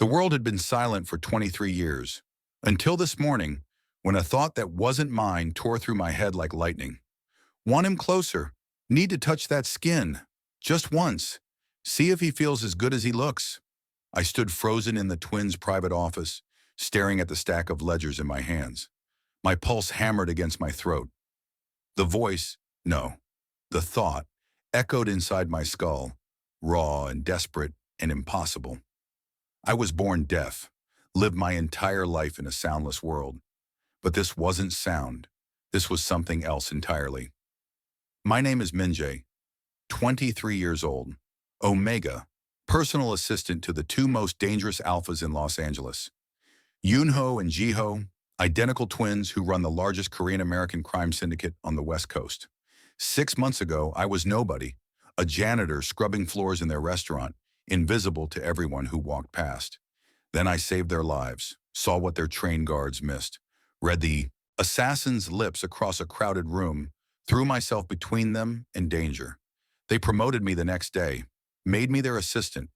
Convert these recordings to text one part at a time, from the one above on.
The world had been silent for 23 years, until this morning, when a thought that wasn't mine tore through my head like lightning. Want him closer. Need to touch that skin. Just once. See if he feels as good as he looks. I stood frozen in the twins' private office, staring at the stack of ledgers in my hands. My pulse hammered against my throat. The voice, no, the thought, echoed inside my skull, raw and desperate and impossible. I was born deaf, lived my entire life in a soundless world. But this wasn't sound. This was something else entirely. My name is Minjae, 23 years old, Omega, personal assistant to the two most dangerous alphas in Los Angeles. Yoonho and Jiho, identical twins who run the largest Korean-American crime syndicate on the West Coast. 6 months ago, I was nobody, a janitor scrubbing floors in their restaurant, invisible to everyone who walked past. Then I saved their lives, saw what their trained guards missed, read the assassin's lips across a crowded room, threw myself between them and danger. They promoted me the next day, made me their assistant,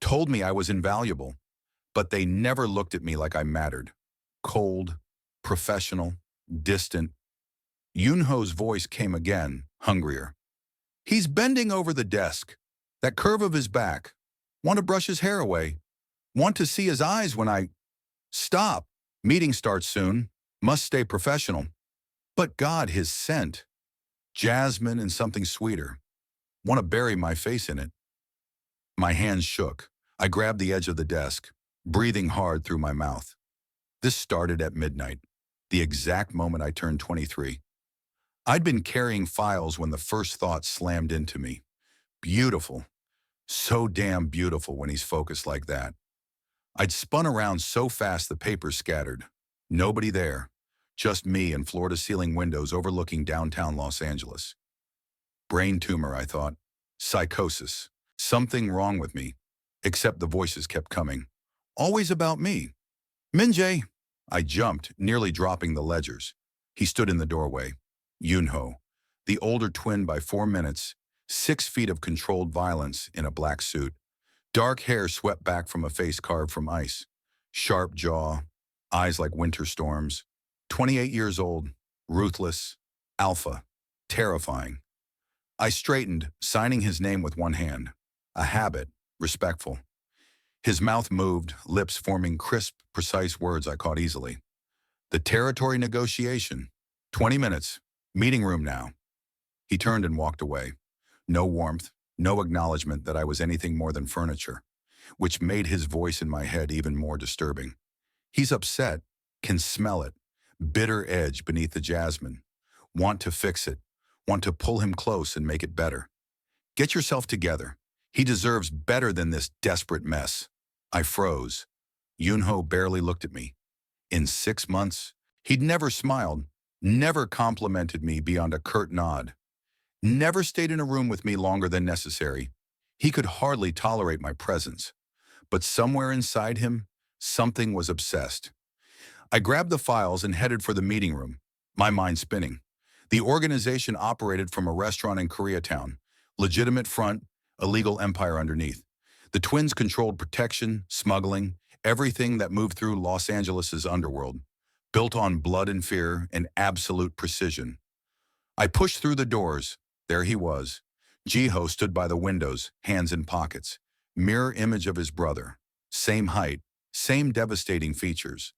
told me I was invaluable, but they never looked at me like I mattered. Cold, professional, distant. Yoonho's voice came again, hungrier. He's bending over the desk. That curve of his back. Want to brush his hair away. Want to see his eyes when I... Stop. Meeting starts soon. Must stay professional. But God, his scent. Jasmine and something sweeter. Want to bury my face in it. My hands shook. I grabbed the edge of the desk, breathing hard through my mouth. This started at midnight, the exact moment I turned 23. I'd been carrying files when the first thought slammed into me. Beautiful. So damn beautiful when he's focused like that. I'd spun around so fast the papers scattered. Nobody there. Just me and floor-to-ceiling windows overlooking downtown Los Angeles. Brain tumor, I thought. Psychosis. Something wrong with me. Except the voices kept coming. Always about me. Minjae. I jumped, nearly dropping the ledgers. He stood in the doorway. Yoonho, the older twin by 4 minutes, 6 feet of controlled violence in a black suit. Dark hair swept back from a face carved from ice. Sharp jaw, eyes like winter storms. 28 years old, ruthless, alpha, terrifying. I straightened, signing his name with one hand. A habit, respectful. His mouth moved, lips forming crisp, precise words I caught easily. The territory negotiation. 20 minutes. Meeting room now. He turned and walked away. No warmth, no acknowledgement that I was anything more than furniture, which made his voice in my head even more disturbing. He's upset, can smell it, bitter edge beneath the jasmine. Want to fix it, want to pull him close and make it better. Get yourself together. He deserves better than this desperate mess. I froze. Yoonho barely looked at me. In 6 months, he'd never smiled, never complimented me beyond a curt nod, never stayed in a room with me longer than necessary. He could hardly tolerate my presence. But somewhere inside him, something was obsessed. I grabbed the files and headed for the meeting room, my mind spinning. The organization operated from a restaurant in Koreatown, legitimate front, a legal empire underneath. The twins controlled protection, smuggling, everything that moved through Los Angeles's underworld, built on blood and fear and absolute precision. I pushed through the doors. There he was. Jiho stood by the windows, hands in pockets. Mirror image of his brother. Same height, same devastating features.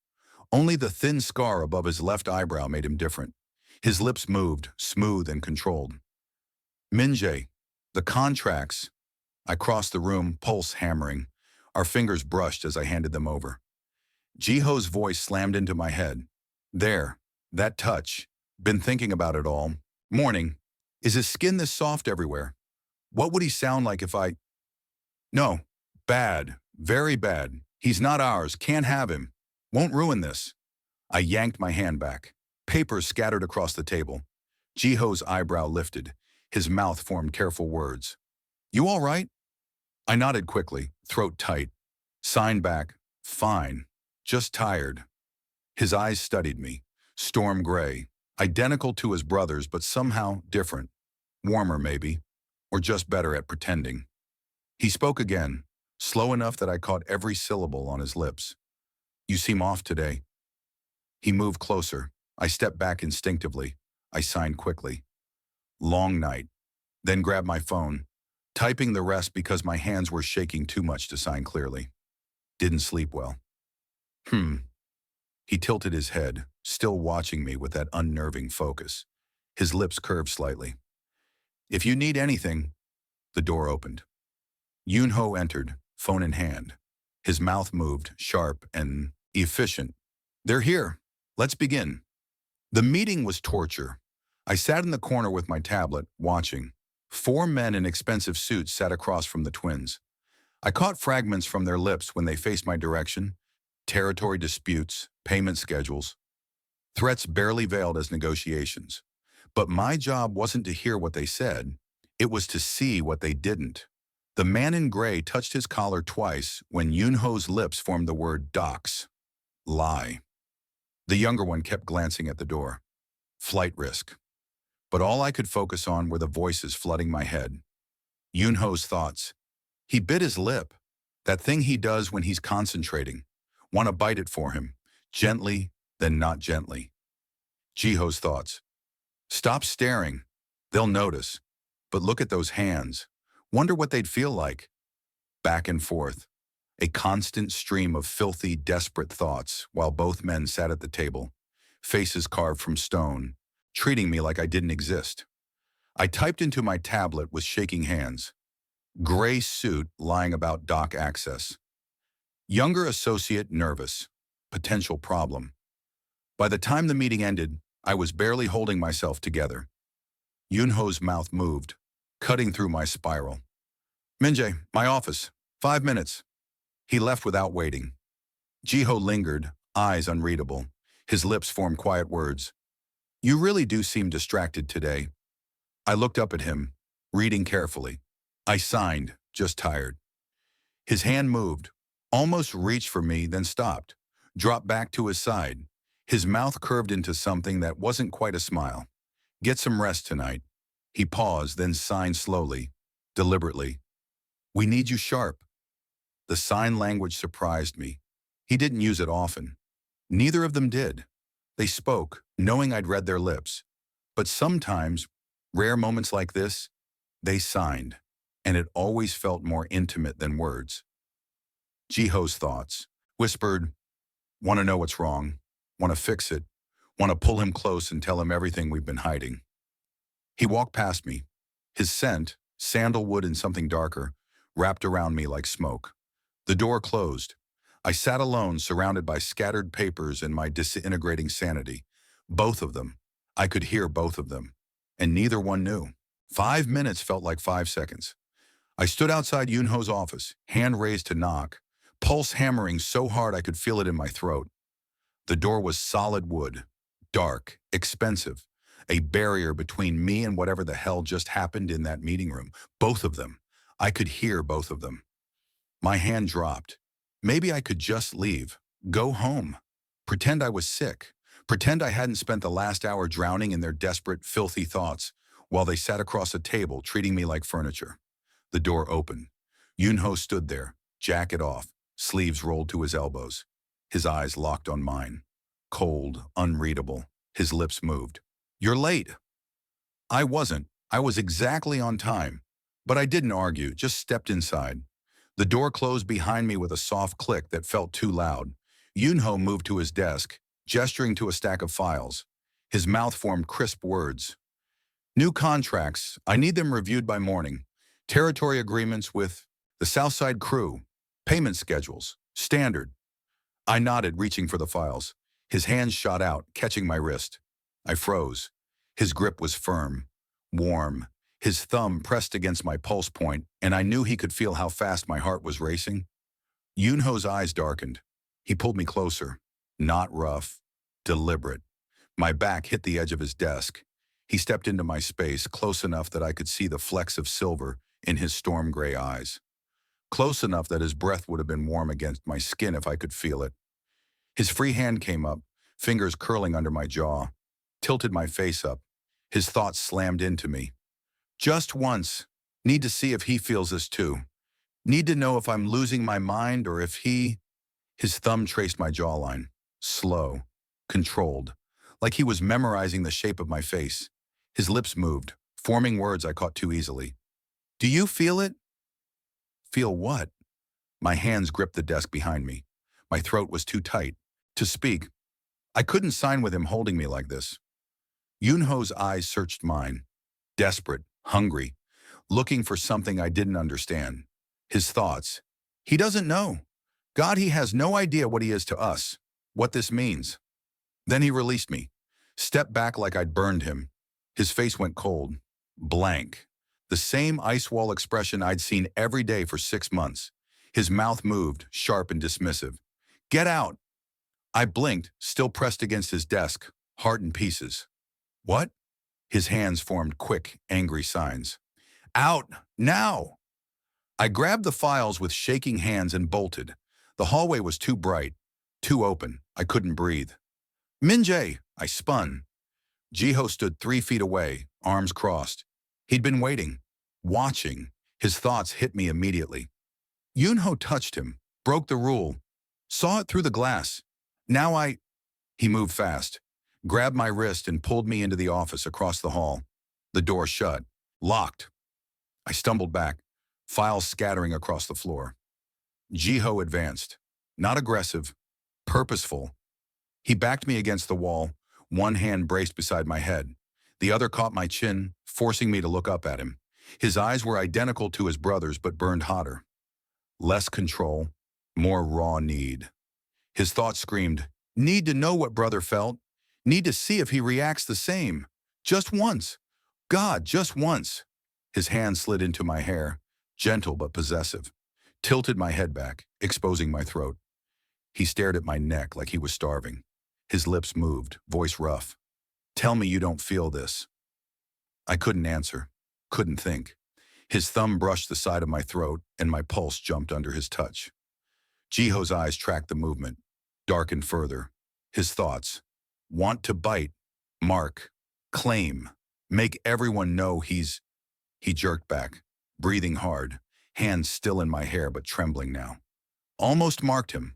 Only the thin scar above his left eyebrow made him different. His lips moved, smooth and controlled. Minjae, the contracts. I crossed the room, pulse hammering. Our fingers brushed as I handed them over. Jiho's voice slammed into my head. There, that touch. Been thinking about it all. Morning. Is his skin this soft everywhere? What would he sound like if I... No. Bad. Very bad. He's not ours. Can't have him. Won't ruin this. I yanked my hand back. Papers scattered across the table. Jiho's eyebrow lifted. His mouth formed careful words. You all right? I nodded quickly, throat tight. Signed back. Fine. Just tired. His eyes studied me. Storm gray. Identical to his brother's, but somehow different. Warmer, maybe. Or just better at pretending. He spoke again, slow enough that I caught every syllable on his lips. "You seem off today." He moved closer. I stepped back instinctively. I signed quickly. "Long night." Then grabbed my phone, typing the rest because my hands were shaking too much to sign clearly. "Didn't sleep well." "Hmm." He tilted his head, still watching me with that unnerving focus. His lips curved slightly. "If you need anything." The door opened. Yoon-ho entered, phone in hand. His mouth moved, sharp and efficient. "They're here. Let's begin." The meeting was torture. I sat in the corner with my tablet, watching. 4 men in expensive suits sat across from the twins. I caught fragments from their lips when they faced my direction. Territory disputes, payment schedules, threats barely veiled as negotiations. But my job wasn't to hear what they said. It was to see what they didn't. The man in gray touched his collar twice when Yoon-ho's lips formed the word docs. Lie. The younger one kept glancing at the door. Flight risk. But all I could focus on were the voices flooding my head. Yoon-ho's thoughts. He bit his lip. That thing he does when he's concentrating. Want to bite it for him. Gently, then not gently. Jiho's thoughts. Stop staring. They'll notice. But look at those hands. Wonder what they'd feel like. Back and forth. A constant stream of filthy, desperate thoughts while both men sat at the table, faces carved from stone, treating me like I didn't exist. I typed into my tablet with shaking hands. Gray suit lying about dock access. Younger associate nervous. Potential problem. By the time the meeting ended, I was barely holding myself together. Yoon-ho's mouth moved, cutting through my spiral. Minjae, my office. 5 minutes. He left without waiting. Jiho lingered, eyes unreadable. His lips formed quiet words. You really do seem distracted today. I looked up at him, reading carefully. I signed, just tired. His hand moved, almost reached for me, then stopped, dropped back to his side. His mouth curved into something that wasn't quite a smile. Get some rest tonight. He paused, then signed slowly, deliberately. We need you sharp. The sign language surprised me. He didn't use it often. Neither of them did. They spoke, knowing I'd read their lips. But sometimes, rare moments like this, they signed, and it always felt more intimate than words. Jiho's thoughts, whispered, want to know what's wrong, want to fix it, want to pull him close and tell him everything we've been hiding. He walked past me. His scent, sandalwood and something darker, wrapped around me like smoke. The door closed. I sat alone, surrounded by scattered papers and my disintegrating sanity. Both of them. I could hear both of them. And neither one knew. 5 minutes felt like 5 seconds. I stood outside Yoon-ho's office, hand raised to knock, pulse hammering so hard I could feel it in my throat. The door was solid wood, dark, expensive, a barrier between me and whatever the hell just happened in that meeting room. Both of them. I could hear both of them. My hand dropped. Maybe I could just leave, go home, pretend I was sick, pretend I hadn't spent the last hour drowning in their desperate, filthy thoughts while they sat across a table treating me like furniture. The door opened. Yoon-ho stood there, jacket off, sleeves rolled to his elbows. His eyes locked on mine. Cold, unreadable. His lips moved. You're late. I wasn't. I was exactly on time. But I didn't argue, just stepped inside. The door closed behind me with a soft click that felt too loud. Yoon-ho moved to his desk, gesturing to a stack of files. His mouth formed crisp words. New contracts. I need them reviewed by morning. Territory agreements with the Southside crew. Payment schedules. Standard. I nodded, reaching for the files. His hands shot out, catching my wrist. I froze. His grip was firm, warm. His thumb pressed against my pulse point, and I knew he could feel how fast my heart was racing. Yoon-ho's eyes darkened. He pulled me closer. Not rough, deliberate. My back hit the edge of his desk. He stepped into my space, close enough that I could see the flecks of silver in his storm gray eyes. Close enough that his breath would have been warm against my skin if I could feel it. His free hand came up, fingers curling under my jaw, tilted my face up. His thoughts slammed into me. Just once. Need to see if he feels this too. Need to know if I'm losing my mind or if he... His thumb traced my jawline. Slow. Controlled. Like he was memorizing the shape of my face. His lips moved, forming words I caught too easily. Do you feel it? Feel what? My hands gripped the desk behind me. My throat was too tight to speak. I couldn't sign with him holding me like this. Yunho's eyes searched mine. Desperate, hungry, looking for something I didn't understand. His thoughts. He doesn't know. God, he has no idea what he is to us, what this means. Then he released me, stepped back like I'd burned him. His face went cold, blank. The same ice wall expression I'd seen every day for 6 months. His mouth moved, sharp and dismissive. Get out! I blinked, still pressed against his desk, heart in pieces. What? His hands formed quick, angry signs. Out! Now! I grabbed the files with shaking hands and bolted. The hallway was too bright, too open. I couldn't breathe. Minjae! I spun. Jiho stood 3 feet away, arms crossed. He'd been waiting, watching. His thoughts hit me immediately. Yunho touched him, broke the rule, saw it through the glass. Now He moved fast, grabbed my wrist and pulled me into the office across the hall. The door shut, locked. I stumbled back, files scattering across the floor. Jiho advanced, not aggressive, purposeful. He backed me against the wall, one hand braced beside my head. The other caught my chin, forcing me to look up at him. His eyes were identical to his brother's but burned hotter. Less control, more raw need. His thoughts screamed, need to know what brother felt, need to see if he reacts the same. Just once. God, just once. His hand slid into my hair, gentle but possessive. Tilted my head back, exposing my throat. He stared at my neck like he was starving. His lips moved, voice rough. Tell me you don't feel this. I couldn't answer, couldn't think. His thumb brushed the side of my throat and my pulse jumped under his touch. Jiho's eyes tracked the movement, darkened further. His thoughts. Want to bite, mark, claim, make everyone know he's... He jerked back, breathing hard, hands still in my hair but trembling now. Almost marked him.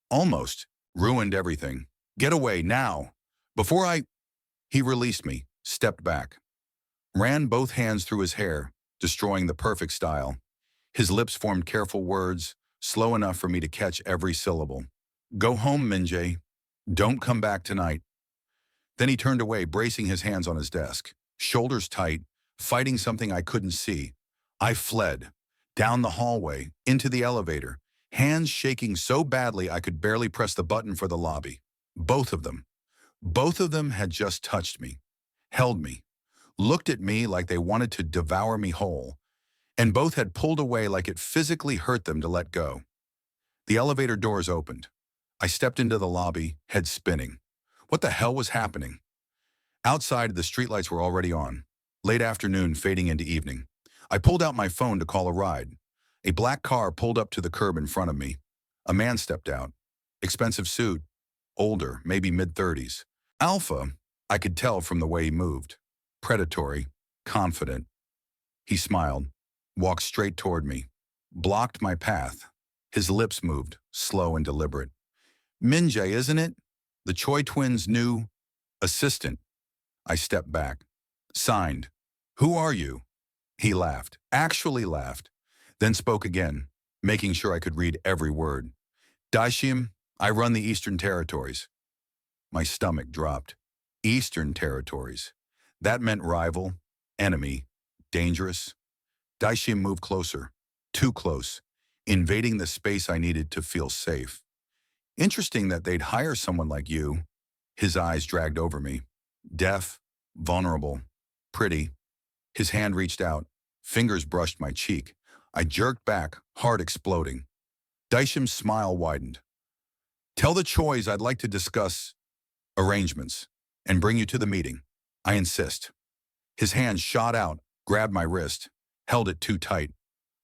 Almost. Ruined everything. Get away, now. Before I... He released me, stepped back. Ran both hands through his hair, destroying the perfect style. His lips formed careful words, slow enough for me to catch every syllable. Go home, Minjae. Don't come back tonight. Then he turned away, bracing his hands on his desk, shoulders tight, fighting something I couldn't see. I fled, down the hallway, into the elevator, hands shaking so badly I could barely press the button for the lobby. Both of them. Both of them had just touched me, held me, looked at me like they wanted to devour me whole, and both had pulled away like it physically hurt them to let go. The elevator doors opened. I stepped into the lobby, head spinning. What the hell was happening? Outside, the streetlights were already on. Late afternoon fading into evening. I pulled out my phone to call a ride. A black car pulled up to the curb in front of me. A man stepped out. Expensive suit. Older, maybe mid-30s. Alpha, I could tell from the way he moved. Predatory, confident. He smiled, walked straight toward me, blocked my path. His lips moved, slow and deliberate. Minjae, isn't it? The Choi twins' new assistant. I stepped back. Signed. Who are you? He laughed, actually laughed, then spoke again, making sure I could read every word. Daishim, I run the Eastern Territories. My stomach dropped. Eastern Territories. That meant rival, enemy, dangerous. Daishim moved closer, too close, invading the space I needed to feel safe. Interesting that they'd hire someone like you. His eyes dragged over me. Deaf, vulnerable, pretty. His hand reached out, fingers brushed my cheek. I jerked back, heart exploding. Daishim's smile widened. Tell the Chois I'd like to discuss arrangements and bring you to the meeting. I insist. His hand shot out, grabbed my wrist, held it too tight.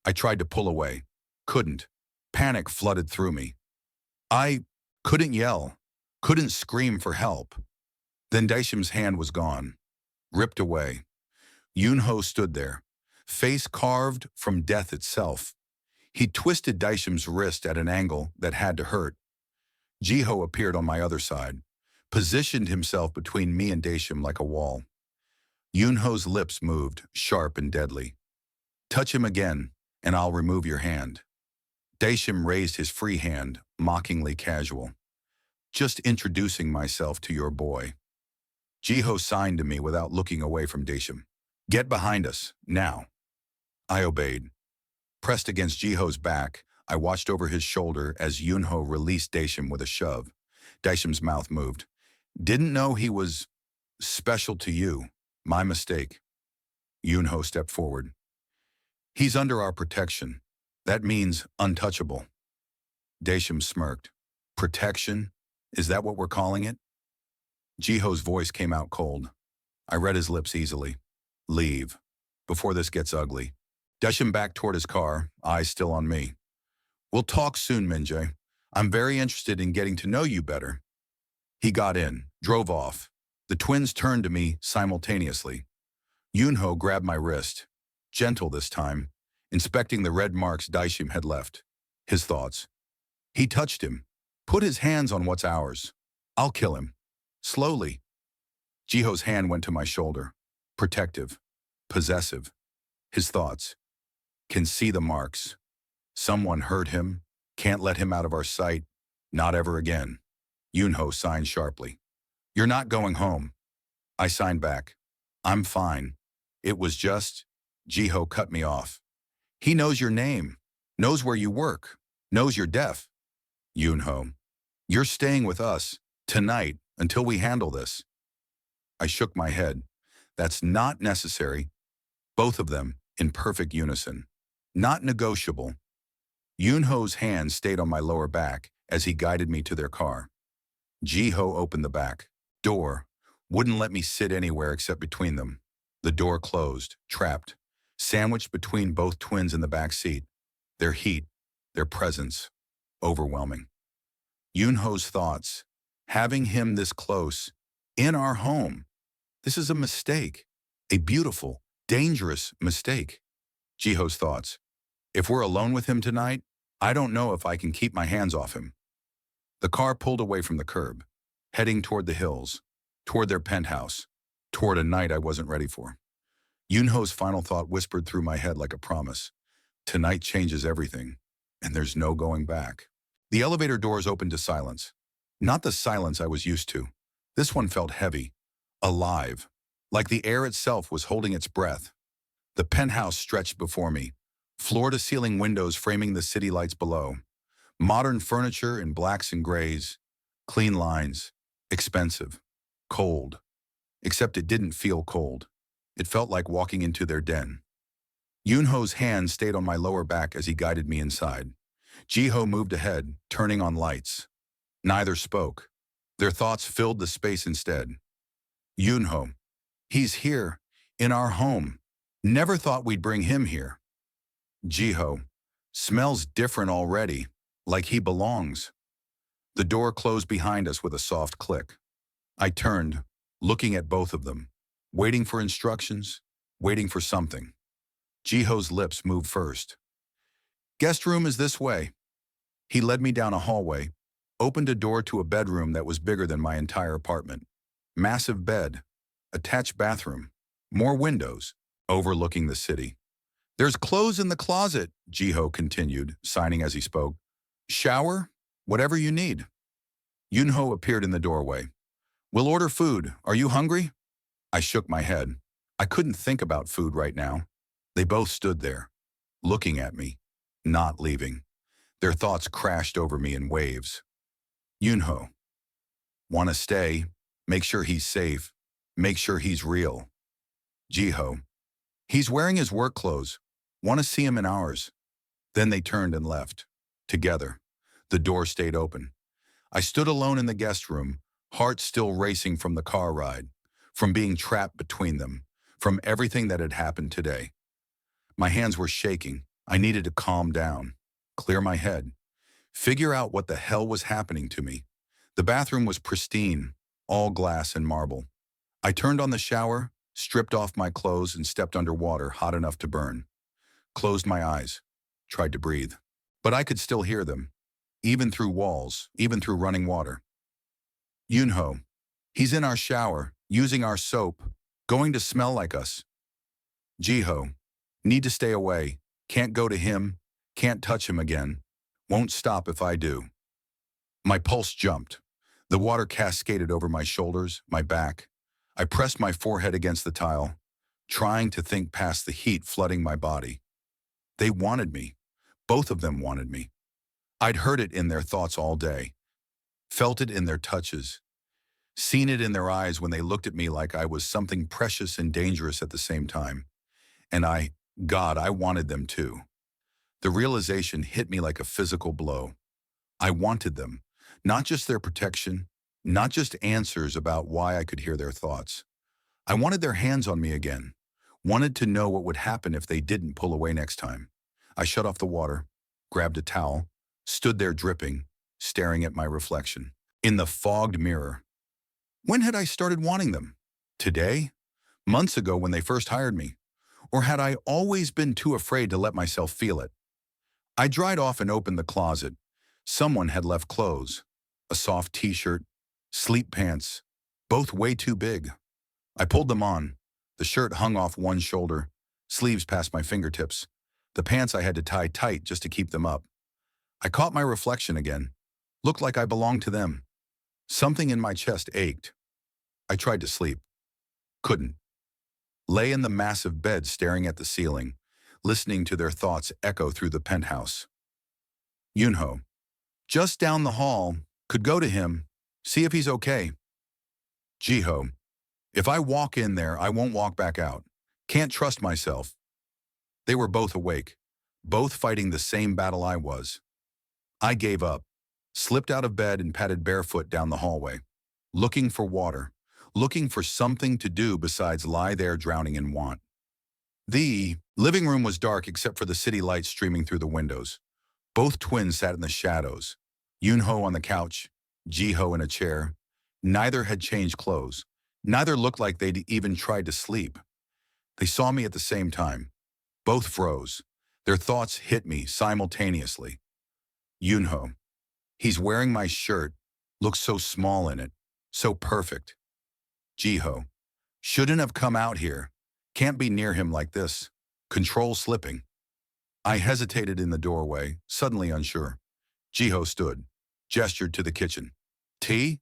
I tried to pull away. Couldn't. Panic flooded through me. I couldn't yell, couldn't scream for help. Then Daishim's hand was gone, ripped away. Yunho stood there, face carved from death itself. He twisted Daishim's wrist at an angle that had to hurt. Jiho appeared on my other side, positioned himself between me and Daishim like a wall. Yunho's lips moved, sharp and deadly. Touch him again, and I'll remove your hand. Daishim raised his free hand, mockingly casual. Just introducing myself to your boy. Jiho signed to me without looking away from Daishim. Get behind us, now. I obeyed. Pressed against Jiho's back, I watched over his shoulder as Yunho released Daishim with a shove. Daishim's mouth moved. Didn't know he was special to you. My mistake. Yunho stepped forward. He's under our protection. That means untouchable. Daishim smirked. Protection? Is that what we're calling it? Jiho's voice came out cold. I read his lips easily. Leave, before this gets ugly. Daishim backed toward his car, eyes still on me. We'll talk soon, Minjae. I'm very interested in getting to know you better. He got in, drove off. The twins turned to me simultaneously. Yunho grabbed my wrist, gentle this time, inspecting the red marks Daishim had left. His thoughts. He touched him, put his hands on what's ours. I'll kill him. Slowly. Jiho's hand went to my shoulder. Protective. Possessive. His thoughts. Can see the marks. Someone hurt him. Can't let him out of our sight. Not ever again. Yunho signed sharply. You're not going home. I signed back. I'm fine. It was just... Jiho cut me off. He knows your name. Knows where you work. Knows you're deaf. Yunho. You're staying with us. Tonight. Until we handle this. I shook my head. That's not necessary. Both of them in perfect unison. Not negotiable. Yunho's hand stayed on my lower back as he guided me to their car. Jiho opened the back door. Wouldn't let me sit anywhere except between them. The door closed, trapped, sandwiched between both twins in the back seat. Their heat, their presence, overwhelming. Yunho's thoughts. Having him this close, in our home. This is a mistake. A beautiful, dangerous mistake. Jiho's thoughts. If we're alone with him tonight, I don't know if I can keep my hands off him. The car pulled away from the curb, heading toward the hills, toward their penthouse, toward a night I wasn't ready for. Yunho's final thought whispered through my head like a promise. Tonight changes everything, and there's no going back. The elevator doors opened to silence. Not the silence I was used to. This one felt heavy, alive, like the air itself was holding its breath. The penthouse stretched before me, floor-to-ceiling windows framing the city lights below. Modern furniture in blacks and grays, clean lines, expensive, cold. Except it didn't feel cold. It felt like walking into their den. Yunho's hand stayed on my lower back as he guided me inside. Jiho moved ahead, turning on lights. Neither spoke. Their thoughts filled the space instead. Yunho. He's here, in our home. Never thought we'd bring him here. Jiho. Smells different already, like he belongs. The door closed behind us with a soft click. I turned, looking at both of them, waiting for instructions, waiting for something. Jiho's lips moved first. Guest room is this way. He led me down a hallway, opened a door to a bedroom that was bigger than my entire apartment. Massive bed, attached bathroom, more windows, overlooking the city. There's clothes in the closet, Jiho continued, signing as he spoke. Shower, whatever you need. Yunho appeared in the doorway. We'll order food. Are you hungry? I shook my head. I couldn't think about food right now. They both stood there, looking at me, not leaving. Their thoughts crashed over me in waves. Yunho. Want to stay, make sure he's safe, make sure he's real. Jiho. He's wearing his work clothes. Want to see him in ours. Then they turned and left. Together. The door stayed open. I stood alone in the guest room, heart still racing from the car ride, from being trapped between them, from everything that had happened today. My hands were shaking. I needed to calm down, clear my head, figure out what the hell was happening to me. The bathroom was pristine, all glass and marble. I turned on the shower, stripped off my clothes and stepped under water hot enough to burn. Closed my eyes, tried to breathe. but I could still hear them, even through walls, even through running water. Yunho, he's in our shower, using our soap, going to smell like us. Jiho, need to stay away, can't go to him, can't touch him again, won't stop if I do. My pulse jumped. The water cascaded over my shoulders, my back. I pressed my forehead against the tile, trying to think past the heat flooding my body. They wanted me. Both of them wanted me. I'd heard it in their thoughts all day, felt it in their touches, seen it in their eyes when they looked at me like I was something precious and dangerous at the same time. And God, I wanted them too. The realization hit me like a physical blow. I wanted them, not just their protection, not just answers about why I could hear their thoughts. I wanted their hands on me again, wanted to know what would happen if they didn't pull away next time. I shut off the water, grabbed a towel, stood there dripping, staring at my reflection. In the fogged mirror. When had I started wanting them? Today? Months ago when they first hired me? Or had I always been too afraid to let myself feel it? I dried off and opened the closet. Someone had left clothes. A soft t-shirt, sleep pants, both way too big. I pulled them on. The shirt hung off one shoulder, sleeves past my fingertips. The pants I had to tie tight just to keep them up. I caught my reflection again. Looked like I belonged to them. Something in my chest ached. I tried to sleep. Couldn't. Lay in the massive bed staring at the ceiling, listening to their thoughts echo through the penthouse. Yunho. Just down the hall. Could go to him. See if he's okay. Jiho. If I walk in there, I won't walk back out. Can't trust myself. They were both awake, both fighting the same battle I was. I gave up, slipped out of bed and padded barefoot down the hallway, looking for water, looking for something to do besides lie there drowning in want. The living room was dark except for the city lights streaming through the windows. Both twins sat in the shadows, Yunho on the couch, Jiho in a chair. Neither had changed clothes. Neither looked like they'd even tried to sleep. They saw me at the same time. Both froze. Their thoughts hit me simultaneously. Yunho. He's wearing my shirt. Looks so small in it. So perfect. Jiho. Shouldn't have come out here. Can't be near him like this. Control slipping. I hesitated in the doorway, suddenly unsure. Jiho stood, gestured to the kitchen. Tea?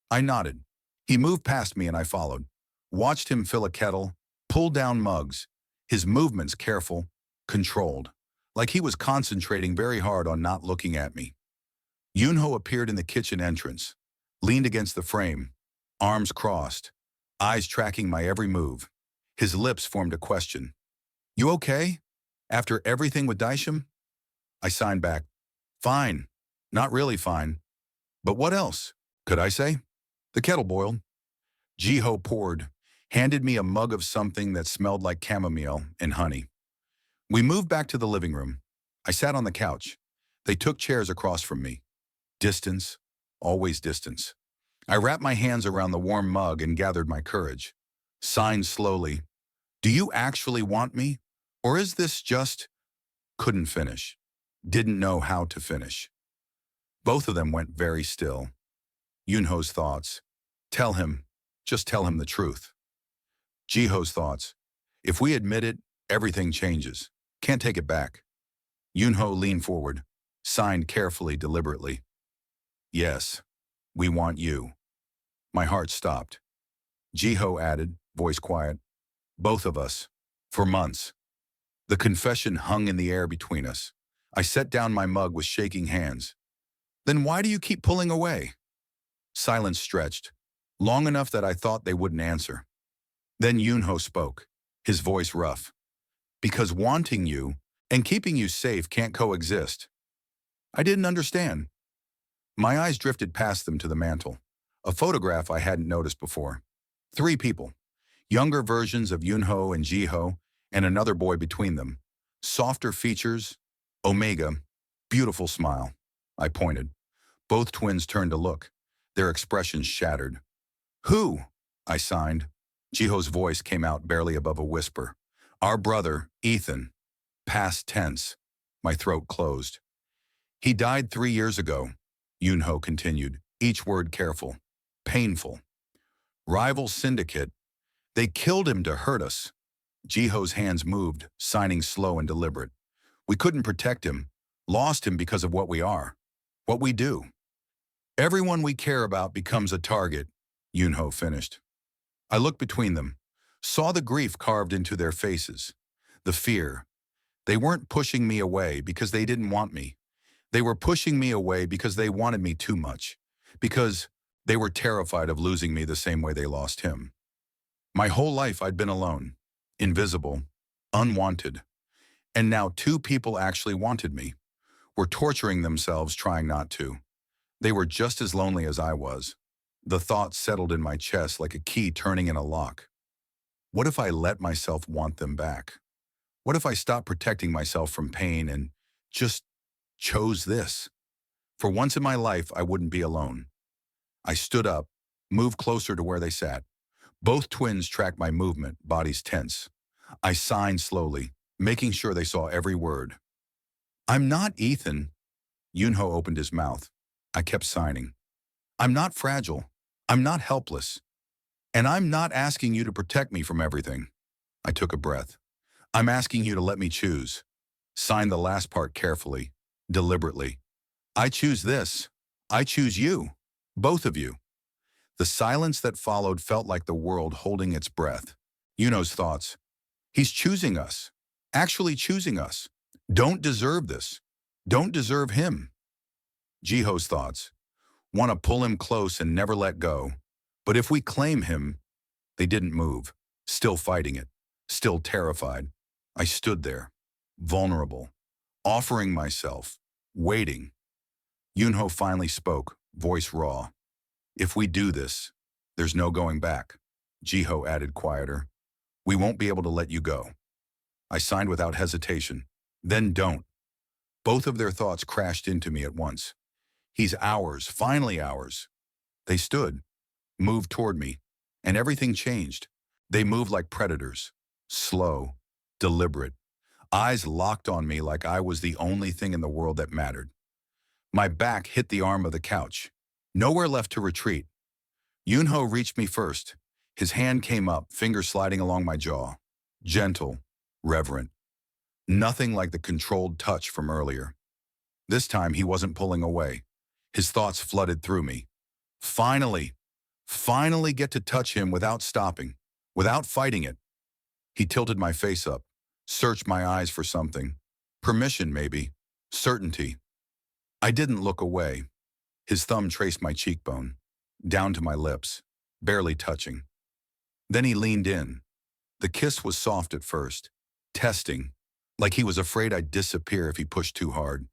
I nodded. He moved past me and I followed. Watched him fill a kettle, pull down mugs. His movements careful, controlled, like he was concentrating very hard on not looking at me. Yunho appeared in the kitchen entrance, leaned against the frame, arms crossed, eyes tracking my every move. His lips formed a question. You okay? After everything with Daisham? I signed back. Fine. Not really fine. But what else? Could I say? The kettle boiled. Jiho poured, handed me a mug of something that smelled like chamomile and honey. We moved back to the living room. I sat on the couch. They took chairs across from me. Distance, always distance. I wrapped my hands around the warm mug and gathered my courage. Signed slowly. Do you actually want me? Or is this just... Couldn't finish. Didn't know how to finish. Both of them went very still. Yunho's thoughts. Tell him. Just tell him the truth. Jiho's thoughts. If we admit it, everything changes. Can't take it back. Yunho leaned forward, signed carefully, deliberately. Yes, we want you. My heart stopped. Jiho added, voice quiet. Both of us. For months. The confession hung in the air between us. I set down my mug with shaking hands. Then why do you keep pulling away? Silence stretched, long enough that I thought they wouldn't answer. Then Yunho spoke, his voice rough. Because wanting you and keeping you safe can't coexist. I didn't understand. My eyes drifted past them to the mantel, a photograph I hadn't noticed before. 3 people, younger versions of Yunho and Jiho, and another boy between them. Softer features, Omega, beautiful smile. I pointed. Both twins turned to look, their expressions shattered. Who? I signed. Jiho's voice came out barely above a whisper. Our brother, Ethan. Past tense. My throat closed. He died 3 years ago, Yunho continued, each word careful, painful. Rival syndicate. They killed him to hurt us. Jiho's hands moved, signing slow and deliberate. We couldn't protect him, lost him because of what we are, what we do. Everyone we care about becomes a target, Yunho finished. I looked between them, saw the grief carved into their faces, the fear. They weren't pushing me away because they didn't want me. They were pushing me away because they wanted me too much, because they were terrified of losing me the same way they lost him. My whole life I'd been alone, invisible, unwanted. And now 2 people actually wanted me, were torturing themselves trying not to. They were just as lonely as I was. The thought settled in my chest like a key turning in a lock. What if I let myself want them back? What if I stopped protecting myself from pain and just chose this? For once in my life, I wouldn't be alone. I stood up, moved closer to where they sat. Both twins tracked my movement, bodies tense. I signed slowly, making sure they saw every word. I'm not Ethan. Yunho opened his mouth. I kept signing. I'm not fragile. I'm not helpless. And I'm not asking you to protect me from everything. I took a breath. I'm asking you to let me choose. Sign the last part carefully, deliberately. I choose this. I choose you. Both of you. The silence that followed felt like the world holding its breath. Yunho's thoughts. He's choosing us. Actually choosing us. Don't deserve this. Don't deserve him. Jiho's thoughts. Want to pull him close and never let go. But if we claim him, they didn't move. Still fighting it. Still terrified. I stood there. Vulnerable. Offering myself. Waiting. Yunho finally spoke, voice raw. If we do this, there's no going back. Jiho added quieter. We won't be able to let you go. I signed without hesitation. Then don't. Both of their thoughts crashed into me at once. He's ours, finally ours. They stood, moved toward me, and everything changed. They moved like predators, slow, deliberate, eyes locked on me like I was the only thing in the world that mattered. My back hit the arm of the couch. Nowhere left to retreat. Yunho reached me first. His hand came up, fingers sliding along my jaw. Gentle, reverent. Nothing like the controlled touch from earlier. This time he wasn't pulling away. His thoughts flooded through me. Finally get to touch him without stopping, without fighting it. He tilted my face up, searched my eyes for something. Permission, maybe. Certainty. I didn't look away. His thumb traced my cheekbone, down to my lips, barely touching. Then he leaned in. The kiss was soft at first, testing, like he was afraid I'd disappear if he pushed too hard.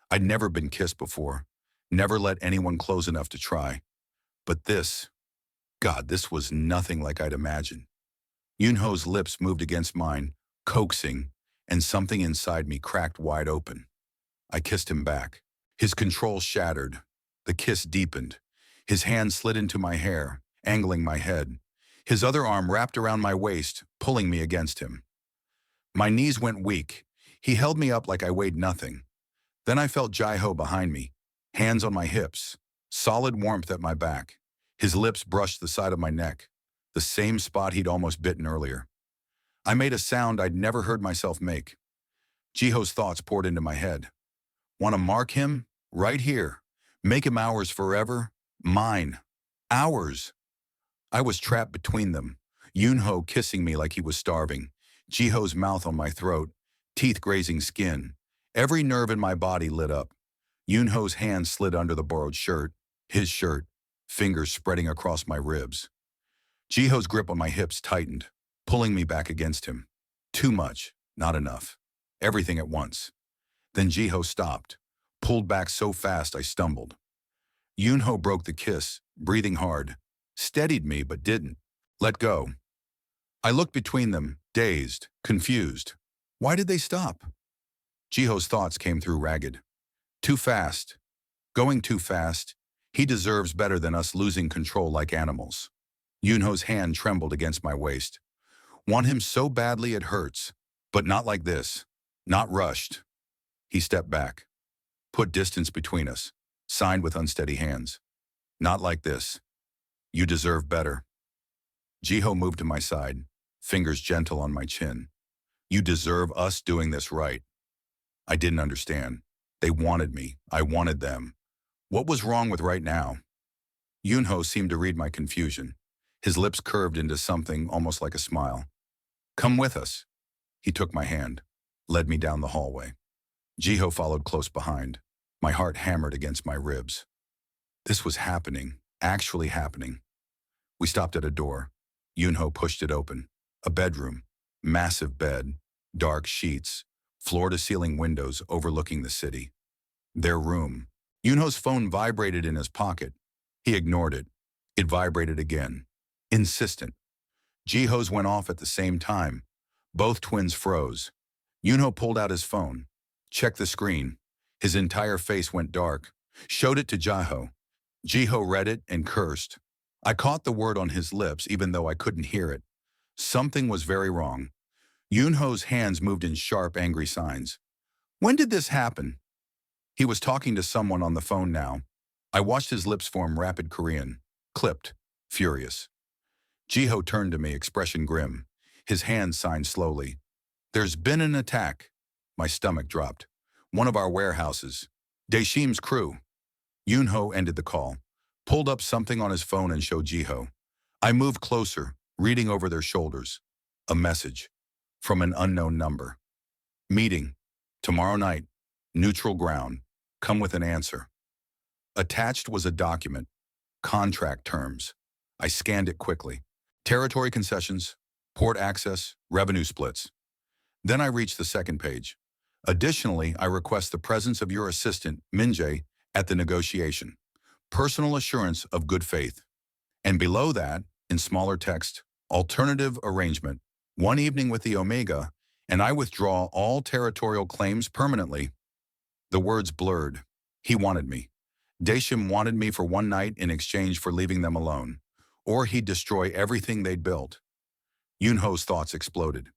I'd never been kissed before, never let anyone close enough to try. But this, God, this was nothing like I'd imagined. Yunho's lips moved against mine, coaxing, and something inside me cracked wide open. I kissed him back. His control shattered. The kiss deepened. His hand slid into my hair, angling my head. His other arm wrapped around my waist, pulling me against him. My knees went weak. He held me up like I weighed nothing. Then I felt Jiho behind me, hands on my hips, solid warmth at my back. His lips brushed the side of my neck, the same spot he'd almost bitten earlier. I made a sound I'd never heard myself make. Jiho's thoughts poured into my head. Want to mark him? Right here. Make him ours forever? Mine. Ours. I was trapped between them. Yunho kissing me like he was starving. Jiho's mouth on my throat, teeth grazing skin. Every nerve in my body lit up. Yunho's hand slid under the borrowed shirt, his shirt, fingers spreading across my ribs. Jiho's grip on my hips tightened, pulling me back against him. Too much, not enough. Everything at once. Then Jiho stopped, pulled back so fast I stumbled. Yunho broke the kiss, breathing hard, steadied me but didn't. Let go. I looked between them, dazed, confused. Why did they stop? Jiho's thoughts came through ragged. Too fast. Going too fast. He deserves better than us losing control like animals. Yunho's hand trembled against my waist. Want him so badly it hurts, but not like this. Not rushed. He stepped back. Put distance between us. Signed with unsteady hands. Not like this. You deserve better. Jiho moved to my side, fingers gentle on my chin. You deserve us doing this right. I didn't understand. They wanted me. I wanted them. What was wrong with right now? Yunho seemed to read my confusion. His lips curved into something almost like a smile. Come with us. He took my hand, led me down the hallway. Jiho followed close behind. My heart hammered against my ribs. This was happening, actually happening. We stopped at a door. Yunho pushed it open. A bedroom, massive bed, dark sheets, floor-to-ceiling windows overlooking the city. Their room. Yunho's phone vibrated in his pocket. He ignored it. It vibrated again. Insistent. Jiho's went off at the same time. Both twins froze. Yunho pulled out his phone. Checked the screen. His entire face went dark. Showed it to Jiho. Jiho read it and cursed. I caught the word on his lips even though I couldn't hear it. Something was very wrong. Yunho's hands moved in sharp, angry signs. When did this happen? He was talking to someone on the phone now. I watched his lips form rapid Korean. Clipped. Furious. Jiho turned to me, expression grim. His hands signed slowly. There's been an attack. My stomach dropped. One of our warehouses. Daeshim's crew. Yunho ended the call. Pulled up something on his phone and showed Jiho. I moved closer, reading over their shoulders. A message. From an unknown number. Meeting. Tomorrow night. Neutral ground. Come with an answer. Attached was a document. Contract terms. I scanned it quickly. Territory concessions, port access, revenue splits. Then I reached the second page. Additionally, I request the presence of your assistant, Minjae, at the negotiation. Personal assurance of good faith. And below that, in smaller text, alternative arrangement. One evening with the Omega, and I withdraw all territorial claims permanently. The words blurred. He wanted me. Daeshim wanted me for one night in exchange for leaving them alone. Or he'd destroy everything they'd built. Yunho's thoughts exploded.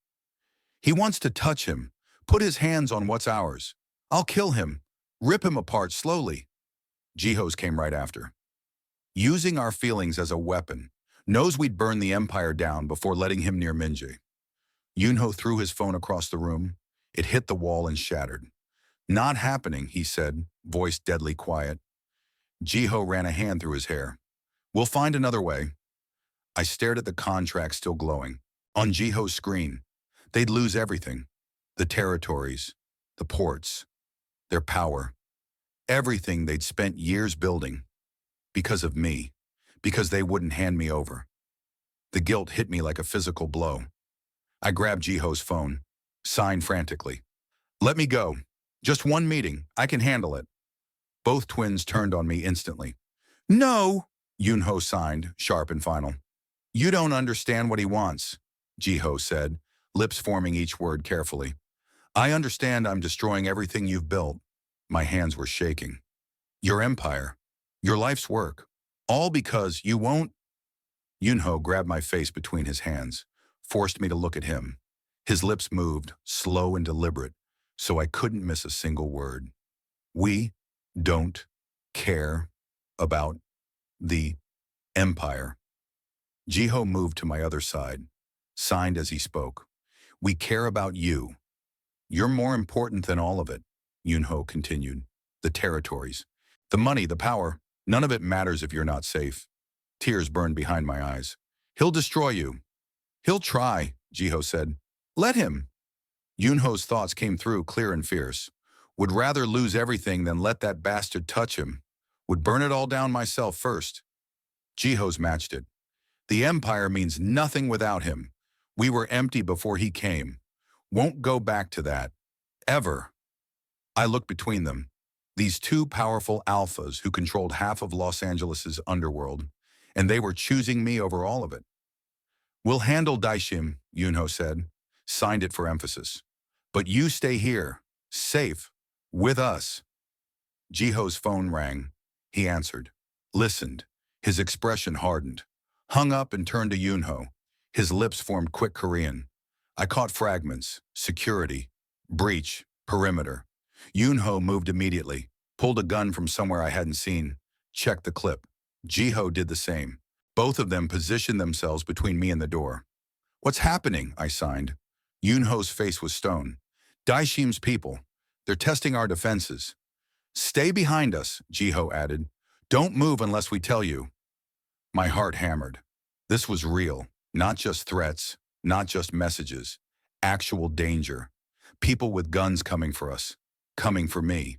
He wants to touch him, put his hands on what's ours. I'll kill him, rip him apart slowly. Jiho's came right after. Using our feelings as a weapon, knows we'd burn the empire down before letting him near Minjae. Yunho threw his phone across the room. It hit the wall and shattered. Not happening, he said, voice deadly quiet. Jiho ran a hand through his hair. We'll find another way. I stared at the contract still glowing. On Jiho's screen, they'd lose everything. The territories, the ports, their power, everything they'd spent years building. Because of me, because they wouldn't hand me over. The guilt hit me like a physical blow. I grabbed Jiho's phone, signed frantically. Let me go. Just one meeting. I can handle it. Both twins turned on me instantly. No, Yunho signed, sharp and final. You don't understand what he wants, Jiho said, lips forming each word carefully. I understand I'm destroying everything you've built. My hands were shaking. Your empire, your life's work, all because you won't. Yunho grabbed my face between his hands, forced me to look at him. His lips moved, slow and deliberate, so I couldn't miss a single word. We don't care about the empire. Jiho moved to my other side, signed as he spoke. We care about you. You're more important than all of it, Yunho continued. The territories, the money, the power, none of it matters if you're not safe. Tears burned behind my eyes. He'll destroy you. He'll try, Jiho said. Let him. Yunho's thoughts came through clear and fierce. Would rather lose everything than let that bastard touch him. Would burn it all down myself first. Jiho's matched it. The empire means nothing without him. We were empty before he came. Won't go back to that. Ever. I looked between them. These two powerful alphas who controlled half of Los Angeles's underworld, and they were choosing me over all of it. We'll handle Daeshim, Yunho said. Signed it for emphasis. But you stay here, safe, with us. Jiho's phone rang. He answered. Listened. His expression hardened. Hung up and turned to Yunho. His lips formed quick Korean. I caught fragments. Security. Breach. Perimeter. Yunho moved immediately. Pulled a gun from somewhere I hadn't seen. Checked the clip. Jiho did the same. Both of them positioned themselves between me and the door. What's happening? I signed. Yunho's face was stone. Daishim's people. They're testing our defenses. Stay behind us, Jiho added. Don't move unless we tell you. My heart hammered. This was real. Not just threats, not just messages. Actual danger. People with guns coming for us. Coming for me.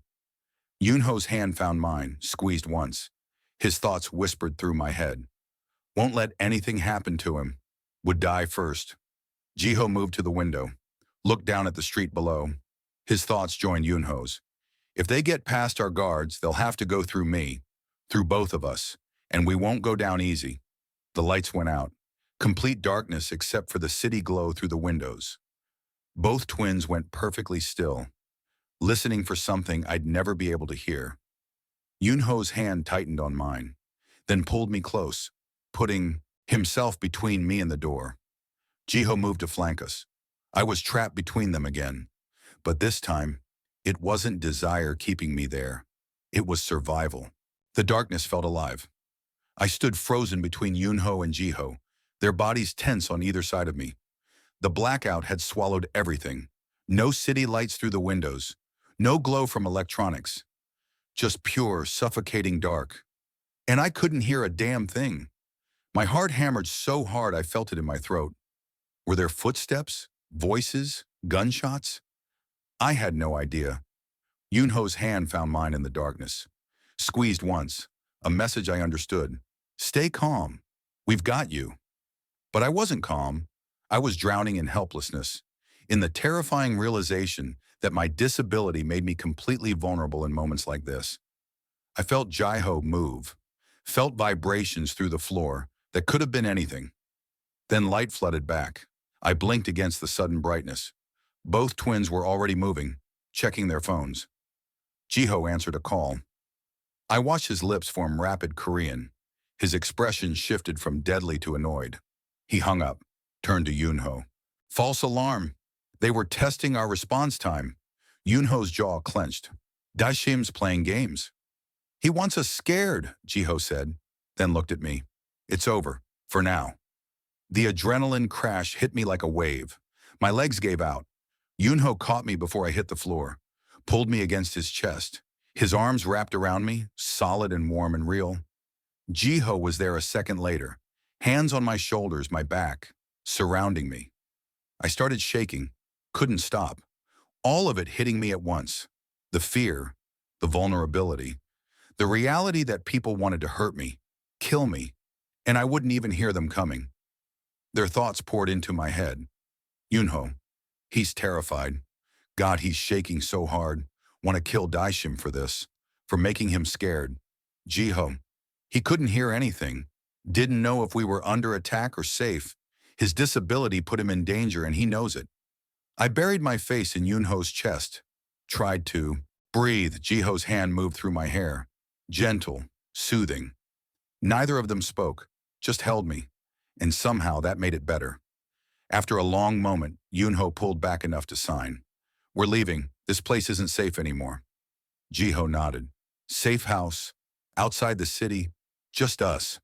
Yunho's hand found mine, squeezed once. His thoughts whispered through my head. Won't let anything happen to him. Would die first. Jiho moved to the window. Looked down at the street below. His thoughts joined Yunho's. If they get past our guards, they'll have to go through me. Through both of us. And we won't go down easy. The lights went out. Complete darkness except for the city glow through the windows. Both twins went perfectly still, listening for something I'd never be able to hear. Yunho's hand tightened on mine, then pulled me close, putting himself between me and the door. Jiho moved to flank us. I was trapped between them again. But this time, it wasn't desire keeping me there. It was survival. The darkness felt alive. I stood frozen between Yunho and Jiho, their bodies tense on either side of me. The blackout had swallowed everything. No city lights through the windows. No glow from electronics. Just pure, suffocating dark. And I couldn't hear a damn thing. My heart hammered so hard I felt it in my throat. Were there footsteps? Voices? Gunshots? I had no idea. Yunho's hand found mine in the darkness. Squeezed once. A message I understood. Stay calm. We've got you. But I wasn't calm. I was drowning in helplessness, in the terrifying realization that my disability made me completely vulnerable in moments like this. I felt Jiho move, felt vibrations through the floor that could have been anything. Then light flooded back. I blinked against the sudden brightness. Both twins were already moving, checking their phones. Jiho answered a call. I watched his lips form rapid Korean. His expression shifted from deadly to annoyed. He hung up, turned to Yunho. False alarm. They were testing our response time. Yunho's jaw clenched. Daishim's playing games. He wants us scared, Jiho said, then looked at me. It's over, for now. The adrenaline crash hit me like a wave. My legs gave out. Yunho caught me before I hit the floor, pulled me against his chest. His arms wrapped around me, solid and warm and real. Jiho was there a second later, hands on my shoulders, my back, surrounding me. I started shaking, couldn't stop. All of it hitting me at once. The fear, the vulnerability, the reality that people wanted to hurt me, kill me, and I wouldn't even hear them coming. Their thoughts poured into my head. Yunho, he's terrified. God, he's shaking so hard. Want to kill Daishim for this, for making him scared. Jiho, he couldn't hear anything. Didn't know if we were under attack or safe. His disability put him in danger and he knows it. I buried my face in Yunho's chest. Tried to breathe. Jiho's hand moved through my hair. Gentle, soothing. Neither of them spoke, just held me. And somehow that made it better. After a long moment, Yunho pulled back enough to sign. We're leaving. This place isn't safe anymore. Jiho nodded. Safe house. Outside the city. Just us.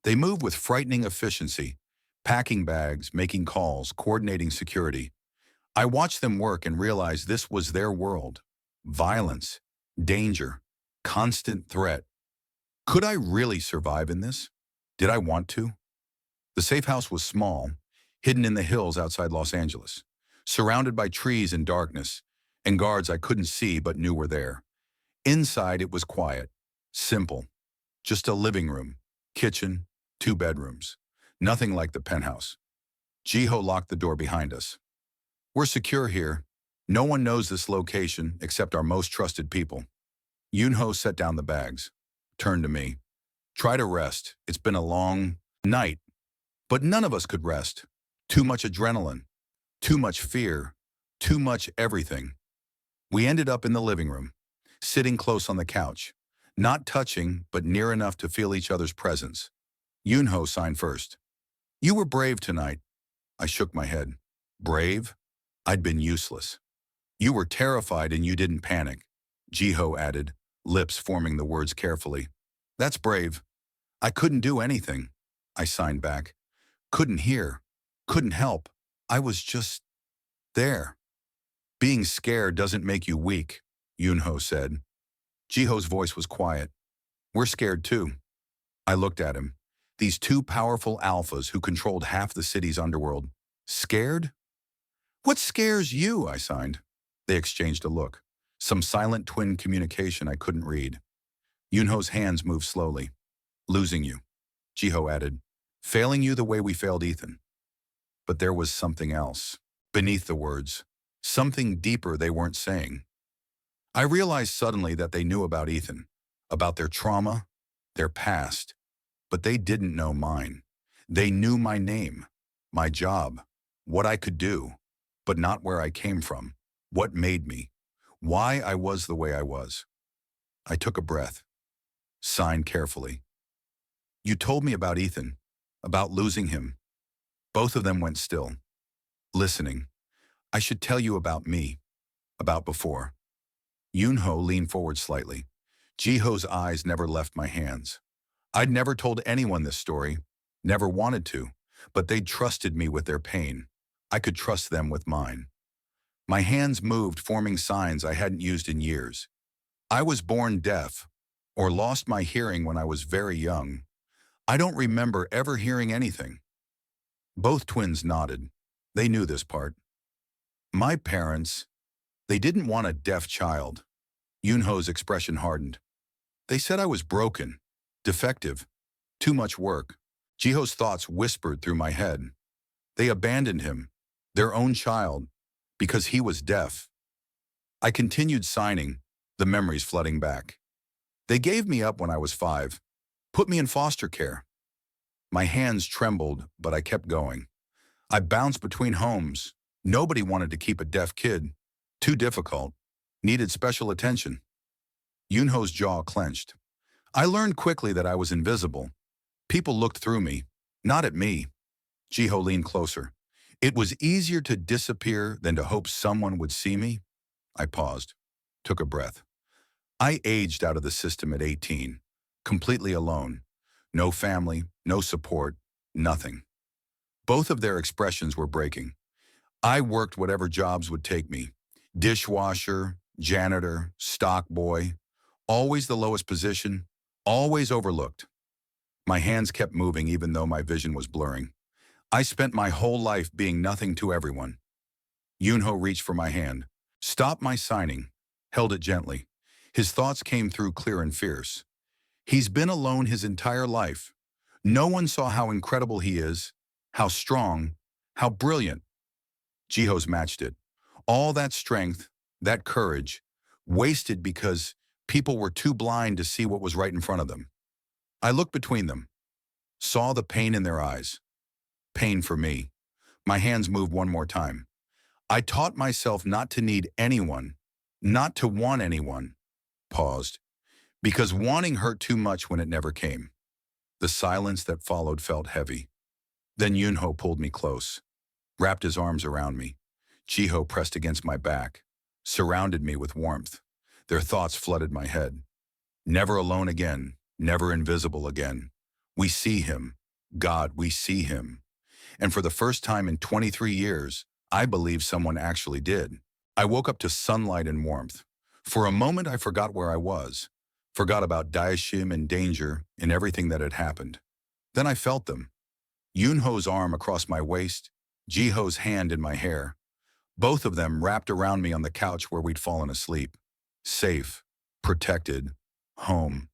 They moved with frightening efficiency. Packing bags, making calls, coordinating security. I watched them work and realized this was their world. Violence, danger, constant threat. Could I really survive in this? Did I want to? The safe house was small, hidden in the hills outside Los Angeles, surrounded by trees and darkness, and guards I couldn't see but knew were there. Inside it was quiet, simple, just a living room, kitchen, 2 bedrooms. Nothing like the penthouse. Jiho locked the door behind us. We're secure here. No one knows this location except our most trusted people. Yunho set down the bags, turned to me. Try to rest. It's been a long night. But none of us could rest. Too much adrenaline. Too much fear. Too much everything. We ended up in the living room, sitting close on the couch, not touching but near enough to feel each other's presence. Yunho signed first. You were brave tonight. I shook my head. Brave? I'd been useless. You were terrified and you didn't panic, Jiho added, lips forming the words carefully. That's brave. I couldn't do anything. I signed back. Couldn't hear. Couldn't help. I was just there. Being scared doesn't make you weak, Yunho said. Jiho's voice was quiet. We're scared too. I looked at him. These two powerful alphas who controlled half the city's underworld. Scared? What scares you? I signed. They exchanged a look. Some silent twin communication I couldn't read. Yunho's hands moved slowly. Losing you, Jiho added. Failing you the way we failed Ethan. But there was something else. Beneath the words. Something deeper they weren't saying. I realized suddenly that they knew about Ethan. About their trauma, their past. But they didn't know mine. They knew my name, my job, what I could do, but not where I came from, what made me, why I was the way I was. I took a breath, signed carefully. You told me about Ethan, about losing him. Both of them went still, listening. I should tell you about me, about before. Yunho leaned forward slightly. Jiho's eyes never left my hands. I'd never told anyone this story, never wanted to, but they'd trusted me with their pain. I could trust them with mine. My hands moved, forming signs I hadn't used in years. I was born deaf, or lost my hearing when I was very young. I don't remember ever hearing anything. Both twins nodded. They knew this part. My parents, they didn't want a deaf child. Yunho's expression hardened. They said I was broken, defective, too much work. Jiho's thoughts whispered through my head. They abandoned him, their own child, because he was deaf. I continued signing, the memories flooding back. They gave me up when I was 5, put me in foster care. My hands trembled, but I kept going. I bounced between homes. Nobody wanted to keep a deaf kid. Too difficult. Needed special attention. Yunho's jaw clenched. I learned quickly that I was invisible. People looked through me, not at me. Jiho leaned closer. It was easier to disappear than to hope someone would see me. I paused, took a breath. I aged out of the system at 18, completely alone. No family, no support, nothing. Both of their expressions were breaking. I worked whatever jobs would take me. Dishwasher, janitor, stock boy. Always the lowest position, always overlooked. My hands kept moving even though my vision was blurring. I spent my whole life being nothing to everyone. Yunho reached for my hand, stopped my signing, held it gently. His thoughts came through clear and fierce. He's been alone his entire life. No one saw how incredible he is, how strong, how brilliant. Jiho's matched it. All that strength, that courage, wasted because people were too blind to see what was right in front of them. I looked between them, saw the pain in their eyes. Pain for me. My hands moved one more time. I taught myself not to need anyone, not to want anyone. Paused. Because wanting hurt too much when it never came. The silence that followed felt heavy. Then Yunho pulled me close, wrapped his arms around me. Jiho pressed against my back, surrounded me with warmth. Their thoughts flooded my head. Never alone again, never invisible again. We see him. God, we see him. And for the first time in 23 years, I believe someone actually did. I woke up to sunlight and warmth. For a moment, I forgot where I was. Forgot about Daishim and danger and everything that had happened. Then I felt them. Yunho's arm across my waist, Jiho's hand in my hair. Both of them wrapped around me on the couch where we'd fallen asleep. Safe, protected, home.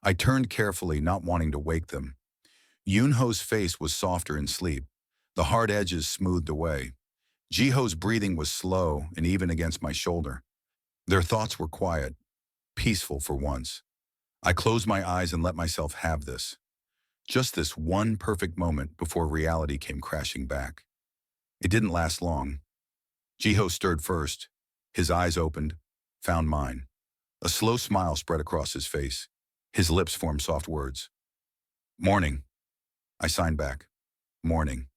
I turned carefully, not wanting to wake them. Yunho's face was softer in sleep, the hard edges smoothed away. Jiho's breathing was slow and even against my shoulder. Their thoughts were quiet, peaceful for once. I closed my eyes and let myself have this. Just this one perfect moment before reality came crashing back. It didn't last long. Jiho stirred first. His eyes opened, found mine. A slow smile spread across his face. His lips formed soft words. Morning. I signed back. Morning.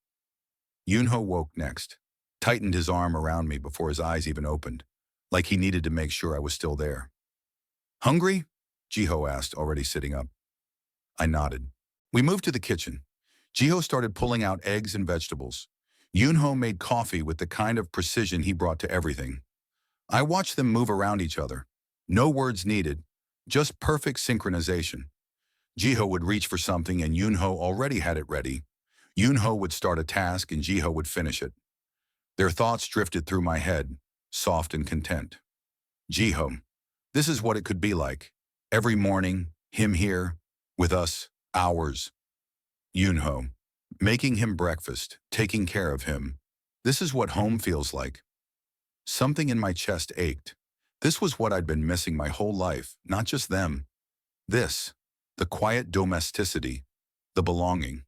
Yunho woke next, tightened his arm around me before his eyes even opened, like he needed to make sure I was still there. Hungry? Jiho asked, already sitting up. I nodded. We moved to the kitchen. Jiho started pulling out eggs and vegetables. Yunho made coffee with the kind of precision he brought to everything. I watched them move around each other. No words needed, just perfect synchronization. Jiho would reach for something and Yunho already had it ready. Yunho would start a task and Jiho would finish it. Their thoughts drifted through my head, soft and content. Jiho, this is what it could be like. Every morning, him here, with us, hours. Yunho, making him breakfast, taking care of him. This is what home feels like. Something in my chest ached. This was what I'd been missing my whole life, not just them. This, the quiet domesticity, the belonging,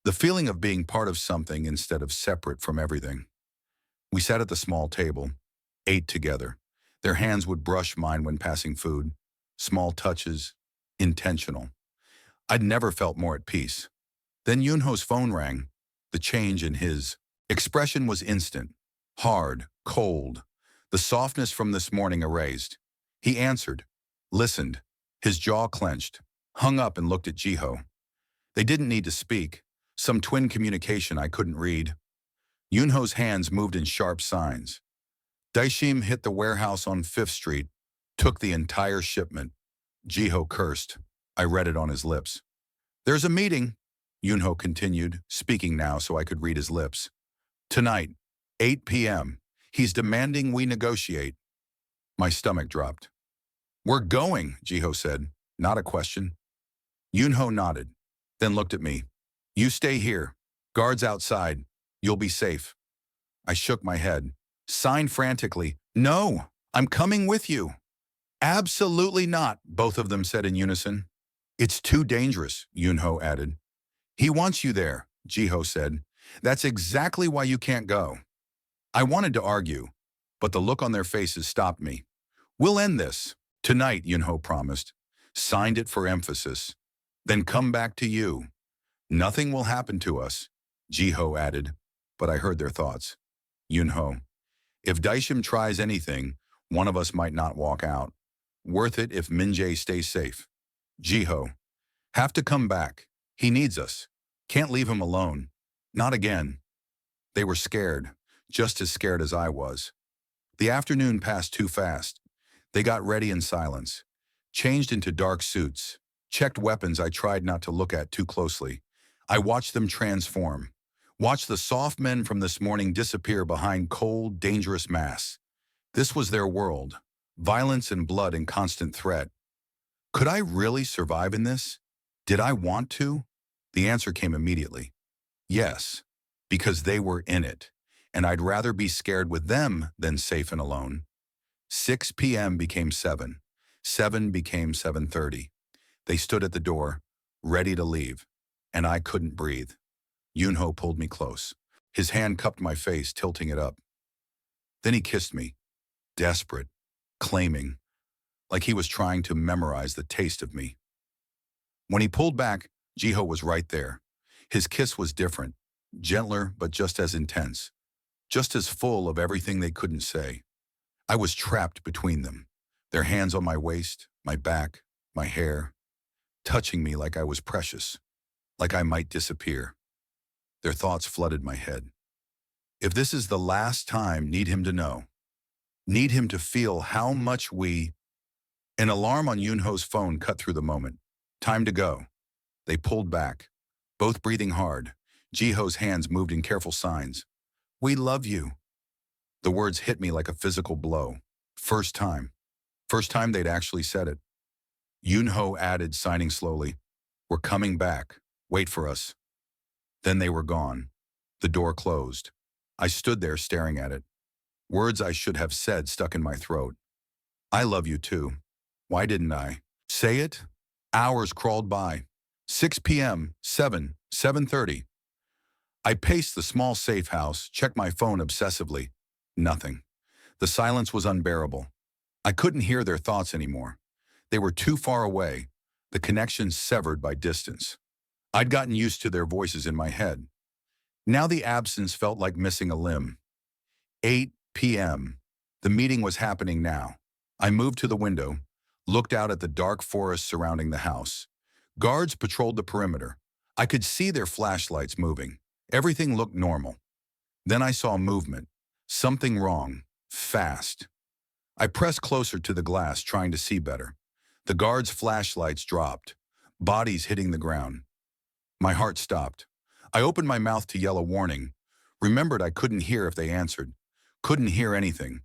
the feeling of being part of something instead of separate from everything. We sat at the small table, ate together. Their hands would brush mine when passing food. Small touches, intentional. I'd never felt more at peace. Then Yunho's phone rang. The change in his expression was instant, hard, cold. The softness from this morning erased. He answered, listened, his jaw clenched, hung up and looked at Jiho. They didn't need to speak, some twin communication I couldn't read. Yunho's hands moved in sharp signs. Daishim hit the warehouse on 5th Street, took the entire shipment. Jiho cursed. I read it on his lips. There's a meeting, Yunho continued, speaking now so I could read his lips. Tonight, 8 p.m. He's demanding we negotiate. My stomach dropped. We're going, Jiho said, not a question. Yunho nodded, then looked at me. You stay here. Guards outside. You'll be safe. I shook my head, signed frantically. No, I'm coming with you. Absolutely not, both of them said in unison. It's too dangerous, Yunho added. He wants you there, Jiho said. That's exactly why you can't go. I wanted to argue, but the look on their faces stopped me. We'll end this. Tonight, Yunho promised. Signed it for emphasis. Then come back to you. Nothing will happen to us, Jiho added, but I heard their thoughts. Yunho, if Daishim tries anything, one of us might not walk out. Worth it if Minjae stays safe. Jiho, have to come back. He needs us. Can't leave him alone. Not again. They were scared, just as scared as I was. The afternoon passed too fast. They got ready in silence, changed into dark suits, checked weapons I tried not to look at too closely. I watched them transform, watched the soft men from this morning disappear behind cold, dangerous masks. This was their world, violence and blood in constant threat. Could I really survive in this? Did I want to? The answer came immediately. Yes, because they were in it, and I'd rather be scared with them than safe and alone. 6 p.m. became 7. 7 became 7:30. They stood at the door, ready to leave, and I couldn't breathe. Yunho pulled me close. His hand cupped my face, tilting it up. Then he kissed me, desperate, claiming, like he was trying to memorize the taste of me. When he pulled back, Jiho was right there. His kiss was different, gentler but just as intense, just as full of everything they couldn't say. I was trapped between them, their hands on my waist, my back, my hair, touching me like I was precious, like I might disappear. Their thoughts flooded my head. If this is the last time, need him to know. Need him to feel how much we... An alarm on Yunho's phone cut through the moment. Time to go. They pulled back, both breathing hard. Jiho's hands moved in careful signs. We love you. The words hit me like a physical blow. First time. First time they'd actually said it. Yunho added, signing slowly, we're coming back. Wait for us. Then they were gone. The door closed. I stood there staring at it. Words I should have said stuck in my throat. I love you too. Why didn't I say it? Hours crawled by. 6 p.m., 7, 7:30. I paced the small safe house, checked my phone obsessively. Nothing. The silence was unbearable. I couldn't hear their thoughts anymore. They were too far away, the connection severed by distance. I'd gotten used to their voices in my head. Now the absence felt like missing a limb. 8 p.m. The meeting was happening now. I moved to the window, looked out at the dark forest surrounding the house. Guards patrolled the perimeter. I could see their flashlights moving. Everything looked normal. Then I saw movement. Something wrong. Fast. I pressed closer to the glass, trying to see better. The guards' flashlights dropped. Bodies hitting the ground. My heart stopped. I opened my mouth to yell a warning. Remembered I couldn't hear if they answered. Couldn't hear anything.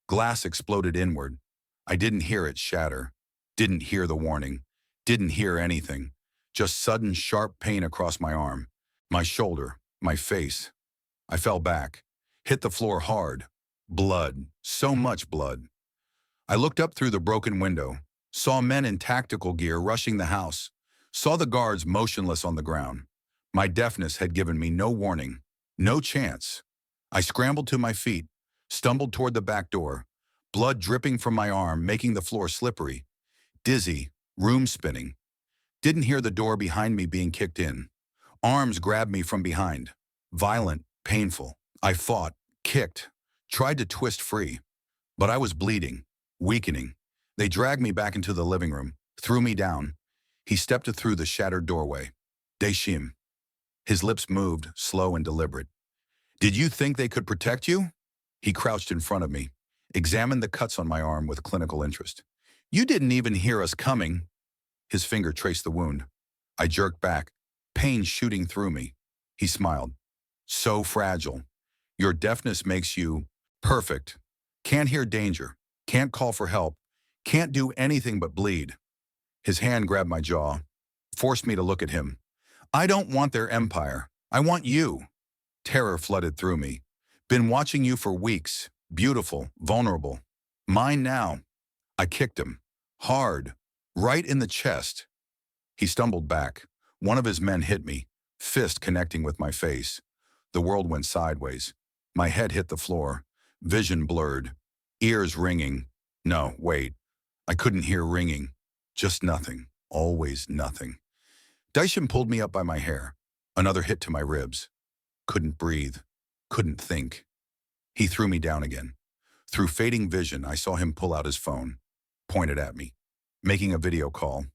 Glass exploded inward. I didn't hear it shatter. Didn't hear the warning. Didn't hear anything. Just sudden, sharp pain across my arm, my shoulder, my face. I fell back. Hit the floor hard. Blood. So much blood. I looked up through the broken window. Saw men in tactical gear rushing the house. Saw the guards motionless on the ground. My deafness had given me no warning. No chance. I scrambled to my feet. Stumbled toward the back door. Blood dripping from my arm, making the floor slippery. Dizzy. Room spinning. Didn't hear the door behind me being kicked in. Arms grabbed me from behind. Violent. Painful. I fought. Kicked. Tried to twist free. But I was bleeding. Weakening. They dragged me back into the living room. Threw me down. He stepped through the shattered doorway. Daeshim. His lips moved, slow and deliberate. Did you think they could protect you? He crouched in front of me, examined the cuts on my arm with clinical interest. You didn't even hear us coming. His finger traced the wound. I jerked back, pain shooting through me. He smiled. So fragile. Your deafness makes you perfect. Can't hear danger. Can't call for help. Can't do anything but bleed. His hand grabbed my jaw, forced me to look at him. I don't want their empire. I want you. Terror flooded through me. Been watching you for weeks. Beautiful, vulnerable. Mine now. I kicked him. Hard. Right in the chest. He stumbled back. One of his men hit me, fist connecting with my face. The world went sideways. My head hit the floor. Vision blurred. Ears ringing. No, wait. I couldn't hear ringing. Just nothing. Always nothing. Daeshim pulled me up by my hair. Another hit to my ribs. Couldn't breathe. Couldn't think. He threw me down again. Through fading vision, I saw him pull out his phone. Pointed at me. Making a video call.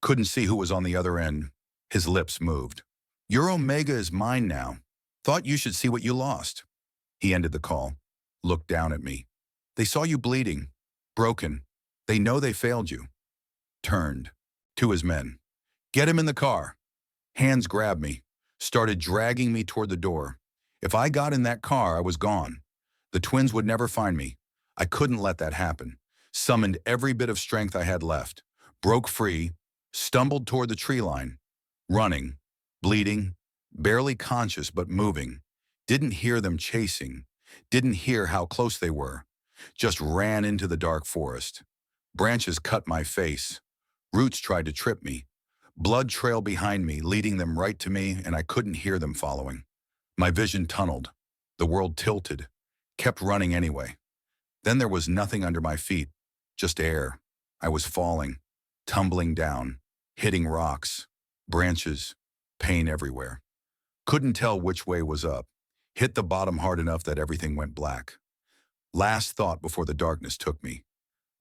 Couldn't see who was on the other end. His lips moved. Your Omega is mine now. Thought you should see what you lost. He ended the call. Looked down at me. They saw you bleeding. Broken. They know they failed you. Turned. To his men. Get him in the car. Hands grabbed me. Started dragging me toward the door. If I got in that car, I was gone. The twins would never find me. I couldn't let that happen. Summoned every bit of strength I had left. Broke free. Stumbled toward the tree line. Running. Bleeding. Barely conscious but moving. Didn't hear them chasing. Didn't hear how close they were. Just ran into the dark forest. Branches cut my face. Roots tried to trip me. Blood trailed behind me, leading them right to me, and I couldn't hear them following. My vision tunneled. The world tilted. Kept running anyway. Then there was nothing under my feet. Just air. I was falling. Tumbling down. Hitting rocks. Branches. Pain everywhere. Couldn't tell which way was up. Hit the bottom hard enough that everything went black. Last thought before the darkness took me.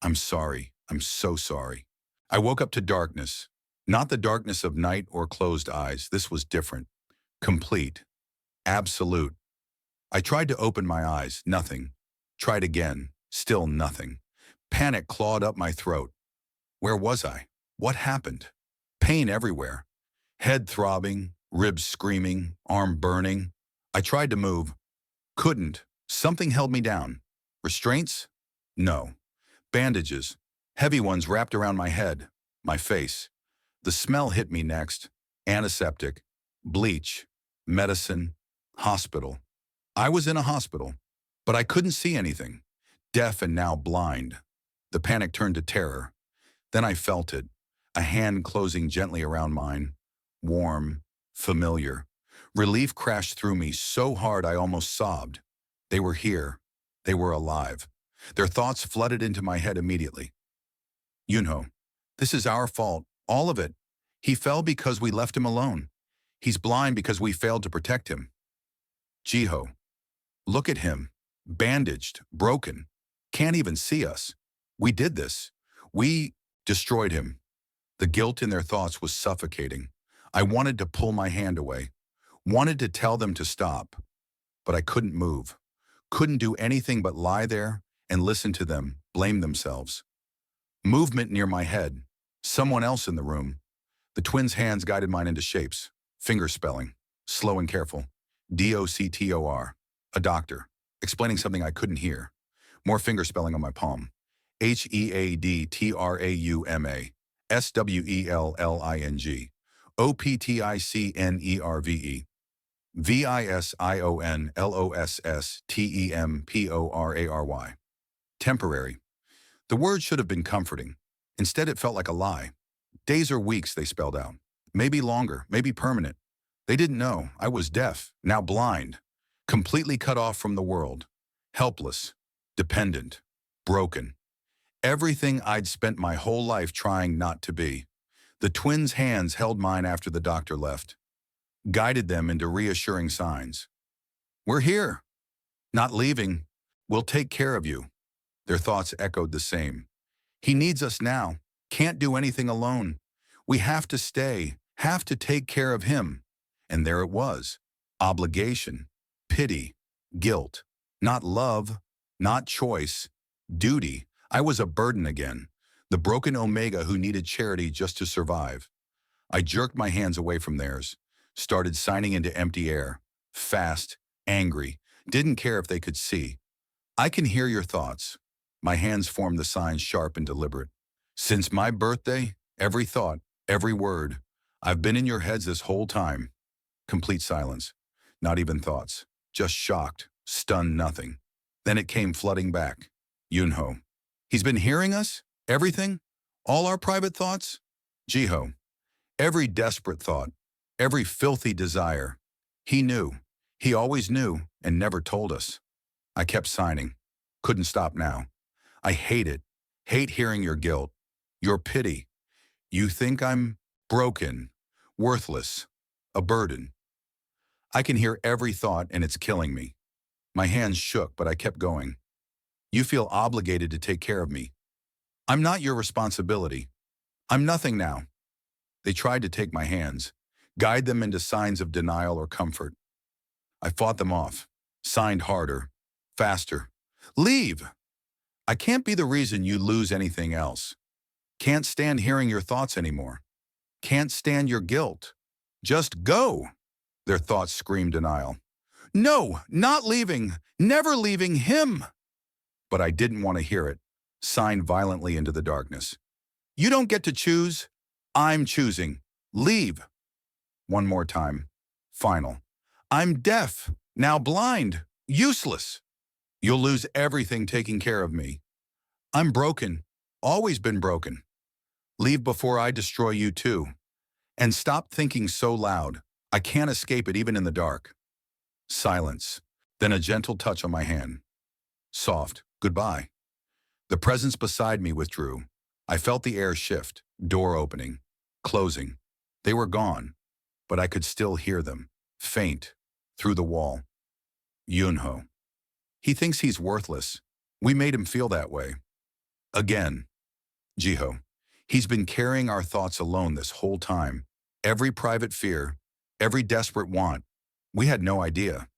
I'm sorry. I'm so sorry. I woke up to darkness. Not the darkness of night or closed eyes. This was different. Complete. Absolute. I tried to open my eyes. Nothing. Tried again. Still nothing. Panic clawed up my throat. Where was I? What happened? Pain everywhere. Head throbbing. Ribs screaming. Arm burning. I tried to move. Couldn't. Something held me down. Restraints? No. Bandages. Heavy ones wrapped around my head. My face. The smell hit me next. Antiseptic. Bleach. Medicine. Hospital. I was in a hospital, but I couldn't see anything. Deaf and now blind. The panic turned to terror. Then I felt it. A hand closing gently around mine. Warm. Familiar. Relief crashed through me so hard I almost sobbed. They were here. They were alive. Their thoughts flooded into my head immediately. Yunho, this is our fault. All of it. He fell because we left him alone. He's blind because we failed to protect him. Jiho, look at him. Bandaged, broken. Can't even see us. We did this. We destroyed him. The guilt in their thoughts was suffocating. I wanted to pull my hand away, wanted to tell them to stop, but I couldn't move, couldn't do anything but lie there and listen to them blame themselves. Movement near my head, someone else in the room. The twins' hands guided mine into shapes, finger spelling, slow and careful. DOCTOR, a doctor, explaining something I couldn't hear. More finger spelling on my palm. HEADTRAUMA, SWELLING, OPTICNERVE, VISIONLOSSTEMPORARY. Temporary. The word should have been comforting. Instead, it felt like a lie. Days or weeks, they spelled out. Maybe longer, maybe permanent. They didn't know. I was deaf, now blind, completely cut off from the world, helpless, dependent, broken. Everything I'd spent my whole life trying not to be. The twins' hands held mine after the doctor left, guided them into reassuring signs. We're here, not leaving. We'll take care of you. Their thoughts echoed the same. He needs us now, can't do anything alone. We have to stay, have to take care of him. And there it was, obligation, pity, guilt, not love, not choice, duty. I was a burden again, the broken Omega who needed charity just to survive. I jerked my hands away from theirs, started signing into empty air, fast, angry, didn't care if they could see. I can hear your thoughts. My hands formed the signs sharp and deliberate. Since my birthday, every thought, every word, I've been in your heads this whole time. Complete silence. Not even thoughts. Just shocked, stunned nothing. Then it came flooding back. Yunho. He's been hearing us? Everything? All our private thoughts? Jiho. Every desperate thought. Every filthy desire. He knew. He always knew and never told us. I kept signing. Couldn't stop now. I hate it. Hate hearing your guilt. Your pity. You think I'm broken, worthless, a burden. I can hear every thought and it's killing me. My hands shook, but I kept going. You feel obligated to take care of me. I'm not your responsibility. I'm nothing now. They tried to take my hands, guide them into signs of denial or comfort. I fought them off, signed harder, faster. Leave! I can't be the reason you lose anything else. Can't stand hearing your thoughts anymore. Can't stand your guilt. Just go! Their thoughts screamed denial. No, not leaving, never leaving him! But I didn't want to hear it, signed violently into the darkness. You don't get to choose. I'm choosing. Leave. One more time. Final. I'm deaf, now blind, useless. You'll lose everything taking care of me. I'm broken, always been broken. Leave before I destroy you too. And stop thinking so loud. I can't escape it even in the dark. Silence, then a gentle touch on my hand. Soft, goodbye. The presence beside me withdrew. I felt the air shift, door opening, closing. They were gone, but I could still hear them, faint, through the wall. Yunho. He thinks he's worthless. We made him feel that way. Again. Jiho. He's been carrying our thoughts alone this whole time. Every private fear, every desperate want. We had no idea.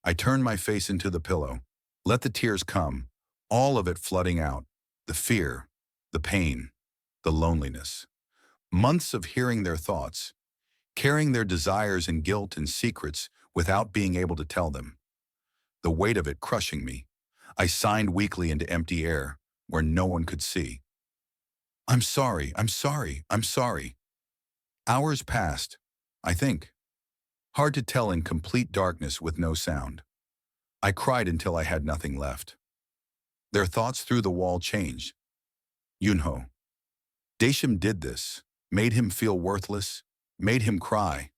I turned my face into the pillow. Let the tears come, all of it flooding out. The fear, the pain, the loneliness. Months of hearing their thoughts, carrying their desires and guilt and secrets without being able to tell them. The weight of it crushing me. I signed weakly into empty air where no one could see. I'm sorry, I'm sorry, I'm sorry. Hours passed, I think. Hard to tell in complete darkness with no sound. I cried until I had nothing left. Their thoughts through the wall changed. Yunho. Daeshim did this, made him feel worthless, made him cry.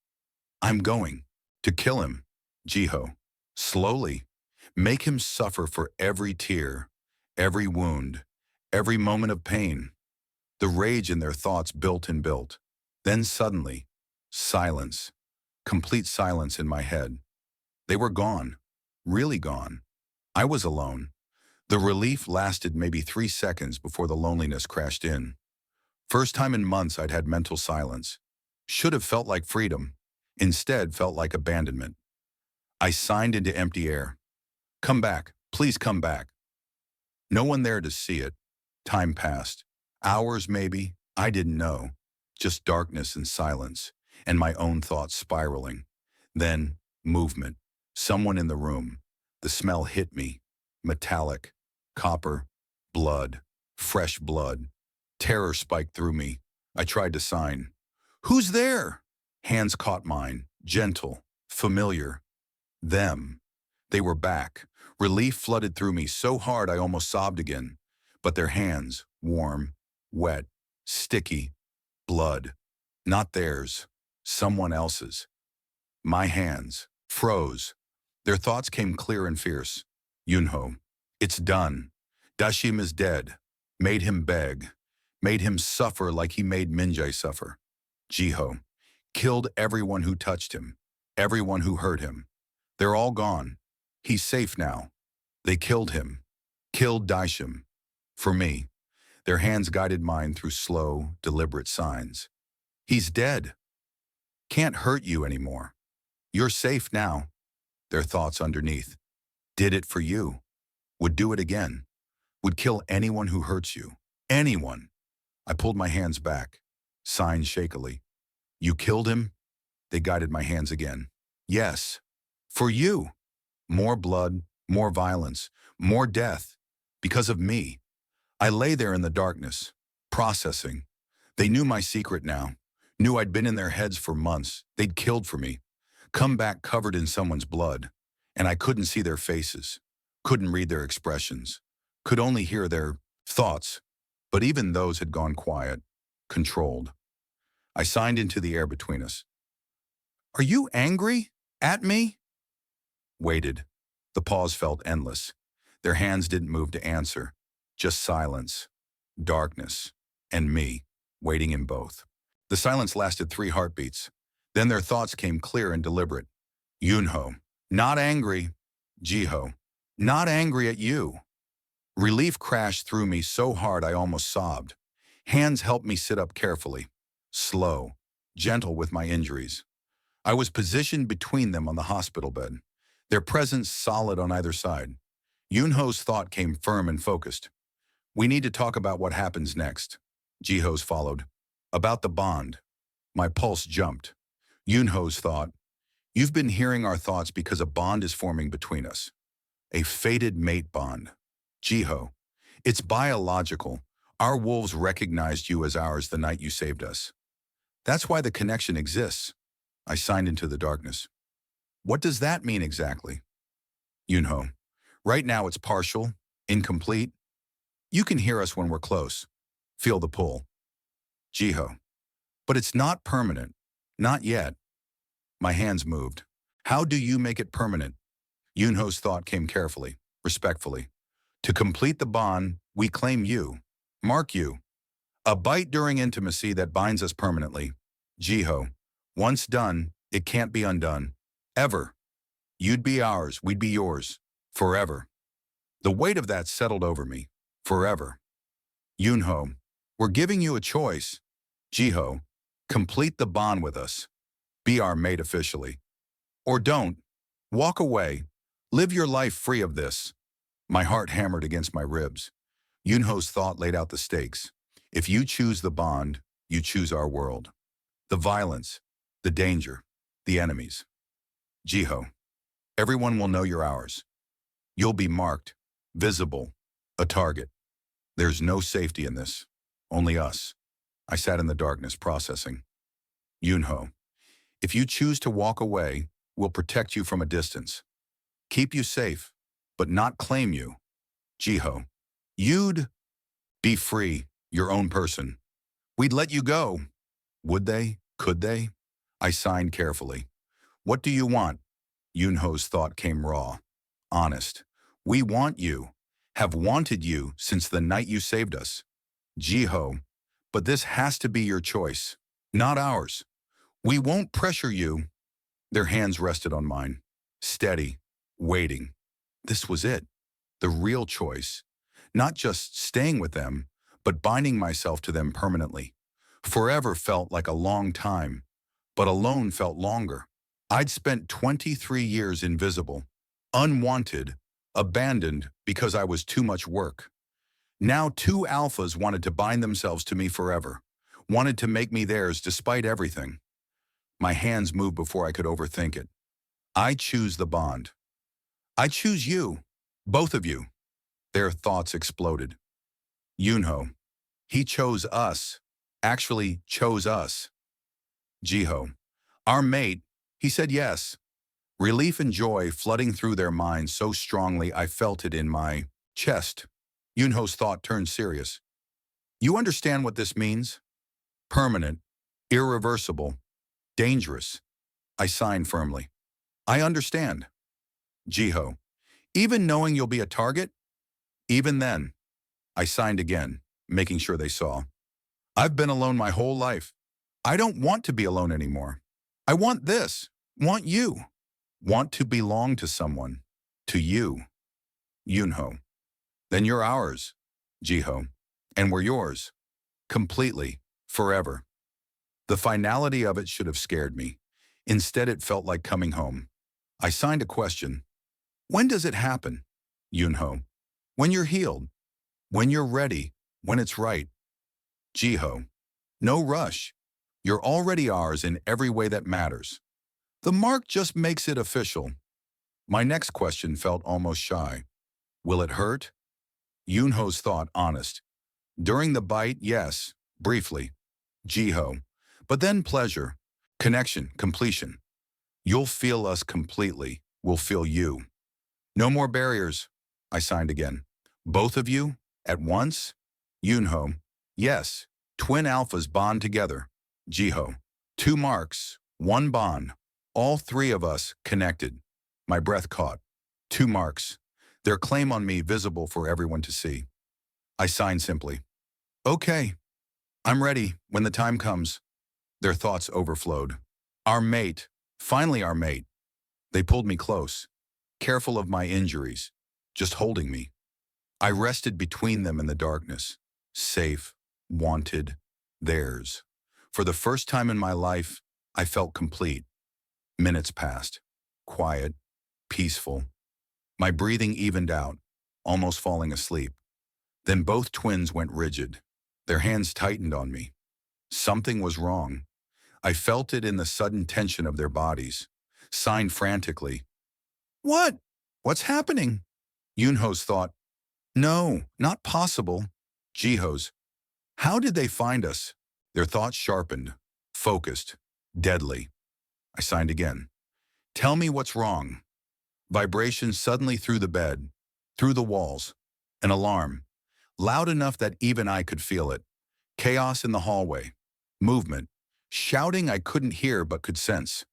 I'm going to kill him, Jiho. Slowly, make him suffer for every tear, every wound, every moment of pain. The rage in their thoughts built and built. Then suddenly, silence, complete silence in my head. They were gone, really gone. I was alone. The relief lasted maybe 3 seconds before the loneliness crashed in. First time in months I'd had mental silence. Should have felt like freedom. Instead felt like abandonment. I signed into empty air. Come back. Please come back. No one there to see it. Time passed. Hours maybe. I didn't know. Just darkness and silence. And my own thoughts spiraling. Then, movement. Someone in the room. The smell hit me. Metallic. Copper. Blood. Fresh blood. Terror spiked through me. I tried to sign. Who's there? Hands caught mine. Gentle. Familiar. Them. They were back. Relief flooded through me so hard I almost sobbed again. But their hands, warm, wet, sticky, blood. Not theirs. Someone else's. My hands froze. Their thoughts came clear and fierce. Yunho. It's done. Dashim is dead. Made him beg. Made him suffer like he made Minjae suffer. Jiho. Killed everyone who touched him. Everyone who hurt him. They're all gone. He's safe now. They killed him. Killed Daishim. For me. Their hands guided mine through slow, deliberate signs. He's dead. Can't hurt you anymore. You're safe now. Their thoughts underneath. Did it for you. Would do it again. Would kill anyone who hurts you. Anyone. I pulled my hands back. Signed shakily. You killed him? They guided my hands again. Yes. For you. More blood, more violence, more death. Because of me. I lay there in the darkness, processing. They knew my secret now. Knew I'd been in their heads for months. They'd killed for me. Come back covered in someone's blood. And I couldn't see their faces. Couldn't read their expressions. Could only hear their thoughts. But even those had gone quiet, controlled. I signed into the air between us. Are you angry? At me? Waited. The pause felt endless. Their hands didn't move to answer. Just silence, darkness, and me, waiting in both. The silence lasted 3 heartbeats. Then their thoughts came clear and deliberate. Yunho, not angry. Jiho, not angry at you. Relief crashed through me so hard I almost sobbed. Hands helped me sit up carefully, slow, gentle with my injuries. I was positioned between them on the hospital bed, their presence solid on either side. Yunho's thought came firm and focused. We need to talk about what happens next. Jiho's followed. About the bond. My pulse jumped. Yunho's thought. You've been hearing our thoughts because a bond is forming between us. A fated mate bond. Jiho. It's biological. Our wolves recognized you as ours the night you saved us. That's why the connection exists. I signed into the darkness. What does that mean exactly? Yunho. Right now it's partial, incomplete. You can hear us when we're close. Feel the pull. Jiho. But it's not permanent. Not yet. My hands moved. How do you make it permanent? Yunho's thought came carefully, respectfully. To complete the bond, we claim you. Mark you. A bite during intimacy that binds us permanently. Jiho. Once done, it can't be undone. Ever. You'd be ours, we'd be yours. Forever. The weight of that settled over me. Forever. Yunho. We're giving you a choice. Jiho. Complete the bond with us. Be our mate officially. Or don't. Walk away. Live your life free of this. My heart hammered against my ribs. Yunho's thought laid out the stakes. If you choose the bond, you choose our world. The violence, the danger, the enemies. Jiho. Everyone will know you're ours. You'll be marked, visible, a target. There's no safety in this. Only us. I sat in the darkness, processing. Yunho. If you choose to walk away, we'll protect you from a distance. Keep you safe, but not claim you. Jiho. You'd be free, your own person. We'd let you go. Would they? Could they? I signed carefully. What do you want? Yunho's thought came raw, honest. We want you. Have wanted you since the night you saved us. Jiho. But this has to be your choice, not ours. We won't pressure you. Their hands rested on mine. Steady. Waiting. This was it. The real choice. Not just staying with them, but binding myself to them permanently. Forever felt like a long time, but alone felt longer. I'd spent 23 years invisible, unwanted, abandoned because I was too much work. Now two alphas wanted to bind themselves to me forever, wanted to make me theirs despite everything. My hands moved before I could overthink it. I choose the bond. I choose you, both of you. Their thoughts exploded. Yunho. He chose us. Actually chose us. Jiho. Our mate. He said yes. Relief and joy flooding through their minds so strongly I felt it in my chest. Yunho's thought turned serious. You understand what this means? Permanent, irreversible, dangerous. I signed firmly. I understand. Jiho. Even knowing you'll be a target? Even then. I signed again, making sure they saw. I've been alone my whole life. I don't want to be alone anymore. I want this. Want you. Want to belong to someone. To you. Yunho. Then you're ours. Jiho. And we're yours. Completely. Forever. The finality of it should have scared me. Instead, it felt like coming home. I signed a question. When does it happen? Yunho. When you're healed. When you're ready. When it's right. Jiho. No rush. You're already ours in every way that matters. The mark just makes it official. My next question felt almost shy. Will it hurt? Yunho's thought honest. During the bite, yes, briefly. Jiho. But then pleasure. Connection, completion. You'll feel us completely. We'll feel you. No more barriers. I signed again. Both of you? At once? Yunho. Yes. Twin alphas bond together. Jiho. Two marks. One bond. All three of us connected. My breath caught. Two marks. Their claim on me visible for everyone to see. I signed simply. Okay. I'm ready when the time comes. Their thoughts overflowed. Our mate. Finally our mate. They pulled me close, careful of my injuries, just holding me. I rested between them in the darkness, safe, wanted, theirs. For the first time in my life, I felt complete. Minutes passed, quiet, peaceful. My breathing evened out, almost falling asleep. Then both twins went rigid. Their hands tightened on me. Something was wrong. I felt it in the sudden tension of their bodies. Signed frantically. What? What's happening? Yunho's thought. No, not possible. Jiho's. How did they find us? Their thoughts sharpened, focused, deadly. I signed again. Tell me what's wrong. Vibration suddenly through the bed, through the walls. An alarm, loud enough that even I could feel it. Chaos in the hallway. Movement. Shouting I couldn't hear but could sense.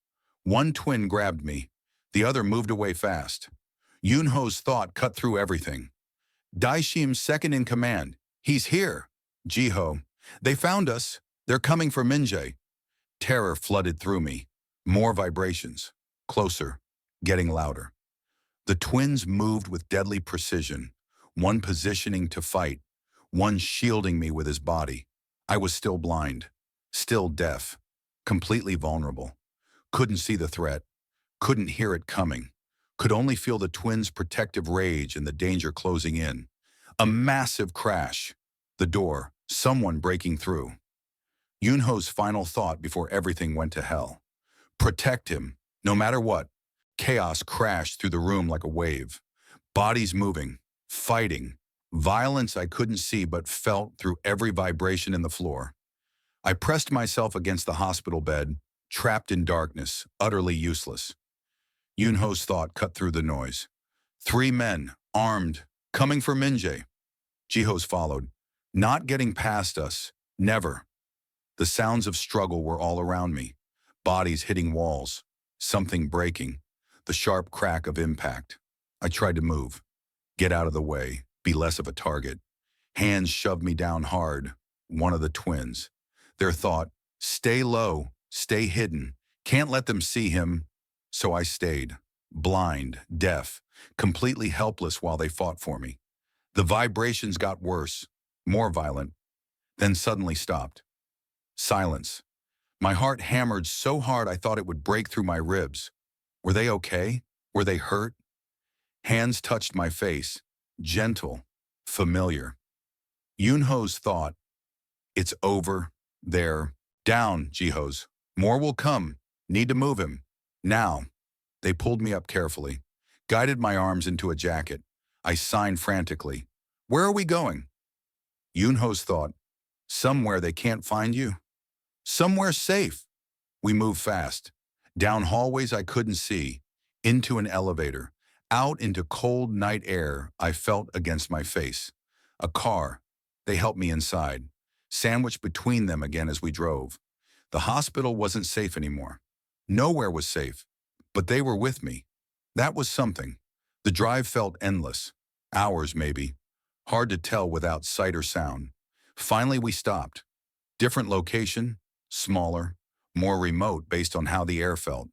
One twin grabbed me. The other moved away fast. Yunho's thought cut through everything. Daishim's second in command. He's here. Jiho. They found us. They're coming for Minjae. Terror flooded through me. More vibrations. Closer. Getting louder. The twins moved with deadly precision. One positioning to fight. One shielding me with his body. I was still blind. Still deaf. Completely vulnerable. Couldn't see the threat. Couldn't hear it coming. Could only feel the twins' protective rage and the danger closing in. A massive crash. The door. Someone breaking through. Yunho's final thought before everything went to hell. Protect him, no matter what. Chaos crashed through the room like a wave. Bodies moving, fighting. Violence I couldn't see but felt through every vibration in the floor. I pressed myself against the hospital bed, trapped in darkness, utterly useless. Yunho's thought cut through the noise. 3 men, armed, coming for Minjae. Jiho's followed. Not getting past us. Never. The sounds of struggle were all around me. Bodies hitting walls. Something breaking. The sharp crack of impact. I tried to move. Get out of the way. Be less of a target. Hands shoved me down hard. One of the twins. Their thought, stay low, stay hidden. Can't let them see him. So I stayed. Blind, deaf, completely helpless while they fought for me. The vibrations got worse. More violent. then suddenly stopped. Silence. My heart hammered so hard I thought it would break through my ribs. Were they okay? Were they hurt? Hands touched my face. Gentle. Familiar. Yunho's thought, "It's over. There. Down, Jiho's. More will come. Need to move him. Now." They pulled me up carefully, guided my arms into a jacket. I signed frantically. "Where are we going?" Yunho's thought, "Somewhere they can't find you. Somewhere safe." We moved fast, down hallways I couldn't see, into an elevator, out into cold night air I felt against my face. A car. They helped me inside, sandwiched between them again as we drove. The hospital wasn't safe anymore. Nowhere was safe, but they were with me. That was something. The drive felt endless. Hours, maybe. Hard to tell without sight or sound. Finally, we stopped. Different location, smaller, more remote based on how the air felt.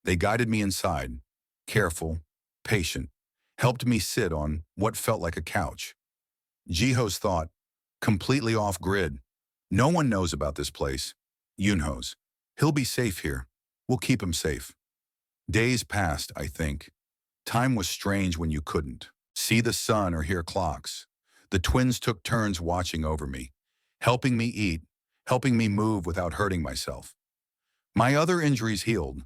They guided me inside, careful, patient, helped me sit on what felt like a couch. Jiho's thought, completely off-grid. "No one knows about this place." Yunho's. "He'll be safe here. We'll keep him safe." Days passed, I think. Time was strange when you couldn't see the sun or hear clocks. The twins took turns watching over me, helping me eat, helping me move without hurting myself. My other injuries healed.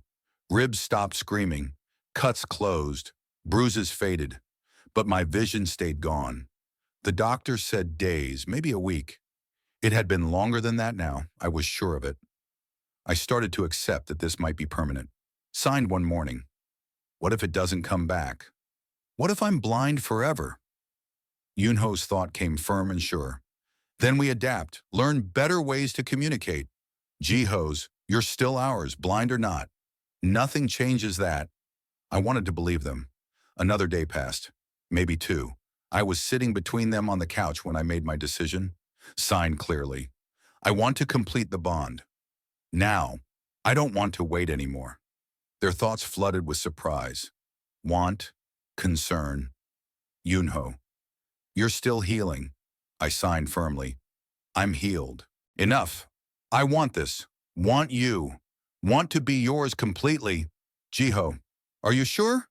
Ribs stopped screaming, cuts closed, bruises faded, but my vision stayed gone. The doctor said days, maybe a week. It had been longer than that now, I was sure of it. I started to accept that this might be permanent. Signed one morning. What if it doesn't come back? What if I'm blind forever? Yunho's thought came firm and sure. Then we adapt, learn better ways to communicate. Jiho's, you're still ours, blind or not. Nothing changes that. I wanted to believe them. Another day passed, maybe two. I was sitting between them on the couch when I made my decision. Signed clearly. I want to complete the bond. Now, I don't want to wait anymore. Their thoughts flooded with surprise. Want, concern. Yunho, you're still healing. I signed firmly. I'm healed. Enough. I want this. Want you. Want to be yours completely. Jiho, are you sure?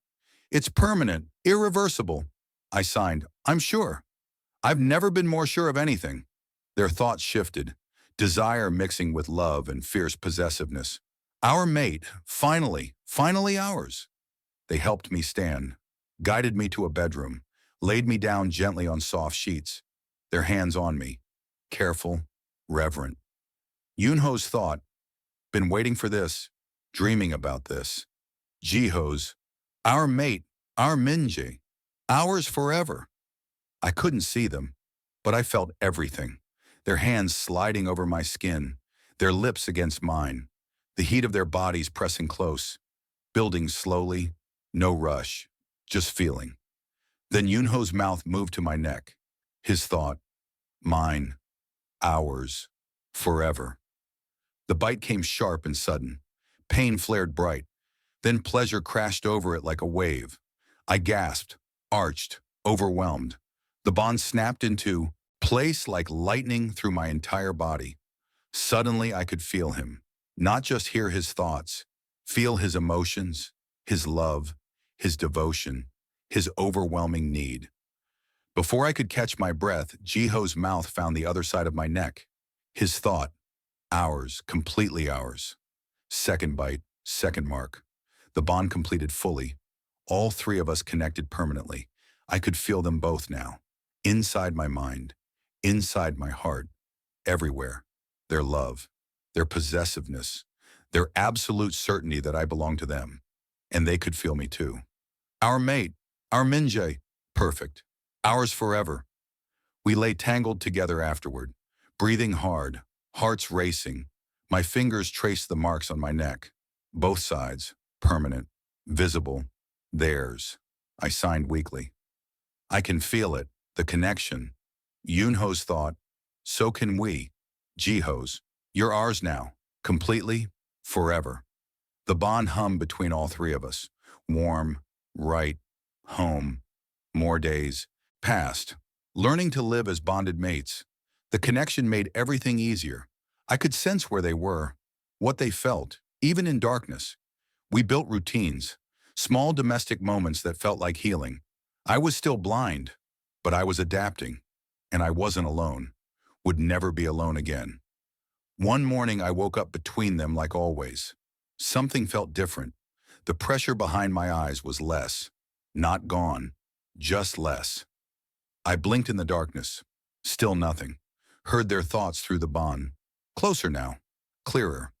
It's permanent, irreversible. I signed. I'm sure. I've never been more sure of anything. Their thoughts shifted, desire mixing with love and fierce possessiveness. Our mate, finally ours. They helped me stand, guided me to a bedroom, laid me down gently on soft sheets, their hands on me, careful, reverent. Yunho's thought, been waiting for this, dreaming about this. Jiho's, our mate, our Minjae, ours forever. I couldn't see them, but I felt everything. Their hands sliding over my skin, their lips against mine, the heat of their bodies pressing close, building slowly, no rush, just feeling. Then Yunho's mouth moved to my neck. His thought, mine, ours, forever. The bite came sharp and sudden. Pain flared bright. Then pleasure crashed over it like a wave. I gasped, arched, overwhelmed. The bond snapped into place like lightning through my entire body. Suddenly I could feel him, not just hear his thoughts, feel his emotions, his love, his devotion, his overwhelming need. Before I could catch my breath, Jiho's mouth found the other side of my neck. His thought, ours, completely ours. Second bite, second mark. The bond completed fully. All three of us connected permanently. I could feel them both now. Inside my mind, inside my heart, everywhere. Their love, their possessiveness, their absolute certainty that I belonged to them. And they could feel me too. Our mate, our Minjae, perfect. Ours forever. We lay tangled together afterward, breathing hard, hearts racing. My fingers traced the marks on my neck. Both sides, permanent, visible, theirs. I signed weakly. I can feel it, the connection. Yunho's thought, so can we. Jiho's, you're ours now, completely, forever. The bond hummed between all three of us. Warm, right, home. More days passed, learning to live as bonded mates. The connection made everything easier. I could sense where they were, what they felt, even in darkness. We built routines, small domestic moments that felt like healing. I was still blind, but I was adapting, and I wasn't alone. Would never be alone again. One morning I woke up between them like always. Something felt different. The pressure behind my eyes was less. Not gone, just less. I blinked in the darkness. Still nothing. Heard their thoughts through the bond. Closer now. Clearer.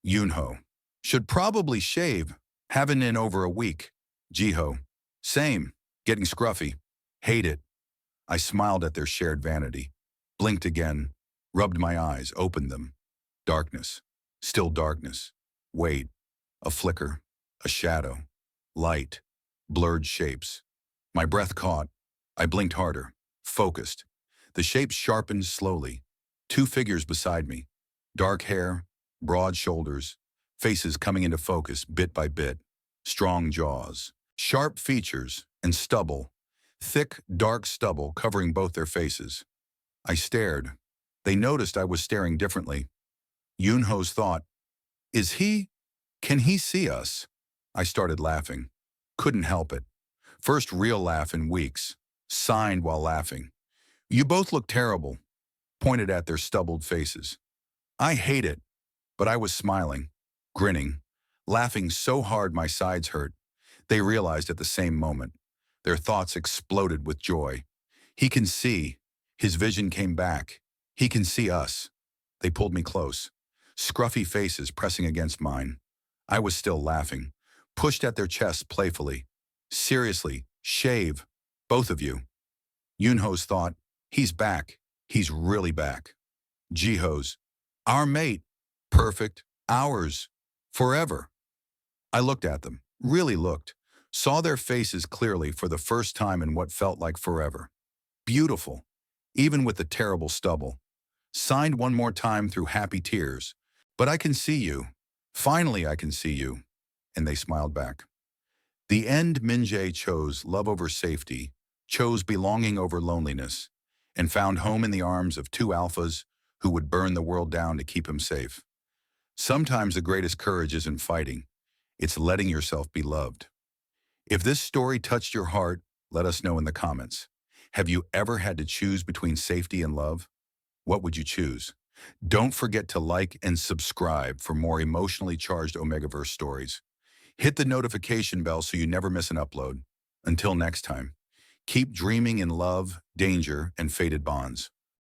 Yunho. Should probably shave. Haven't in over a week. Jiho. Same. Getting scruffy. Hate it. I smiled at their shared vanity. Blinked again. Rubbed my eyes. Opened them. Darkness. Still darkness. Wait. A flicker. A shadow. Light. Blurred shapes. My breath caught. I blinked harder. Focused. The shapes sharpened slowly. Two figures beside me. Dark hair. Broad shoulders. Faces coming into focus bit by bit. Strong jaws. Sharp features and stubble. Thick, dark stubble covering both their faces. I stared. They noticed I was staring differently. Yunho's thought, can he see us? I started laughing. Couldn't help it. First real laugh in weeks. Signed while laughing. You both look terrible. Pointed at their stubbled faces. I hate it, but I was smiling, grinning, laughing so hard my sides hurt. They realized at the same moment. Their thoughts exploded with joy. He can see. His vision came back. He can see us. They pulled me close. Scruffy faces pressing against mine. I was still laughing. Pushed at their chests playfully. Seriously, shave. Both of you. Yunho's thought, he's back. He's really back. Jiho's, our mate. Perfect. Ours. Forever. I looked at them. Really looked. Saw their faces clearly for the first time in what felt like forever. Beautiful. Even with the terrible stubble. Signed one more time through happy tears. But I can see you. Finally I can see you. And they smiled back. The end Minjae chose love over safety, chose belonging over loneliness, and found home in the arms of two alphas who would burn the world down to keep him safe. Sometimes the greatest courage isn't fighting. It's letting yourself be loved. If this story touched your heart, let us know in the comments. Have you ever had to choose between safety and love? What would you choose? Don't forget to like and subscribe for more emotionally charged Omegaverse stories. Hit the notification bell so you never miss an upload. Until next time, keep dreaming in love, danger, and fated bonds.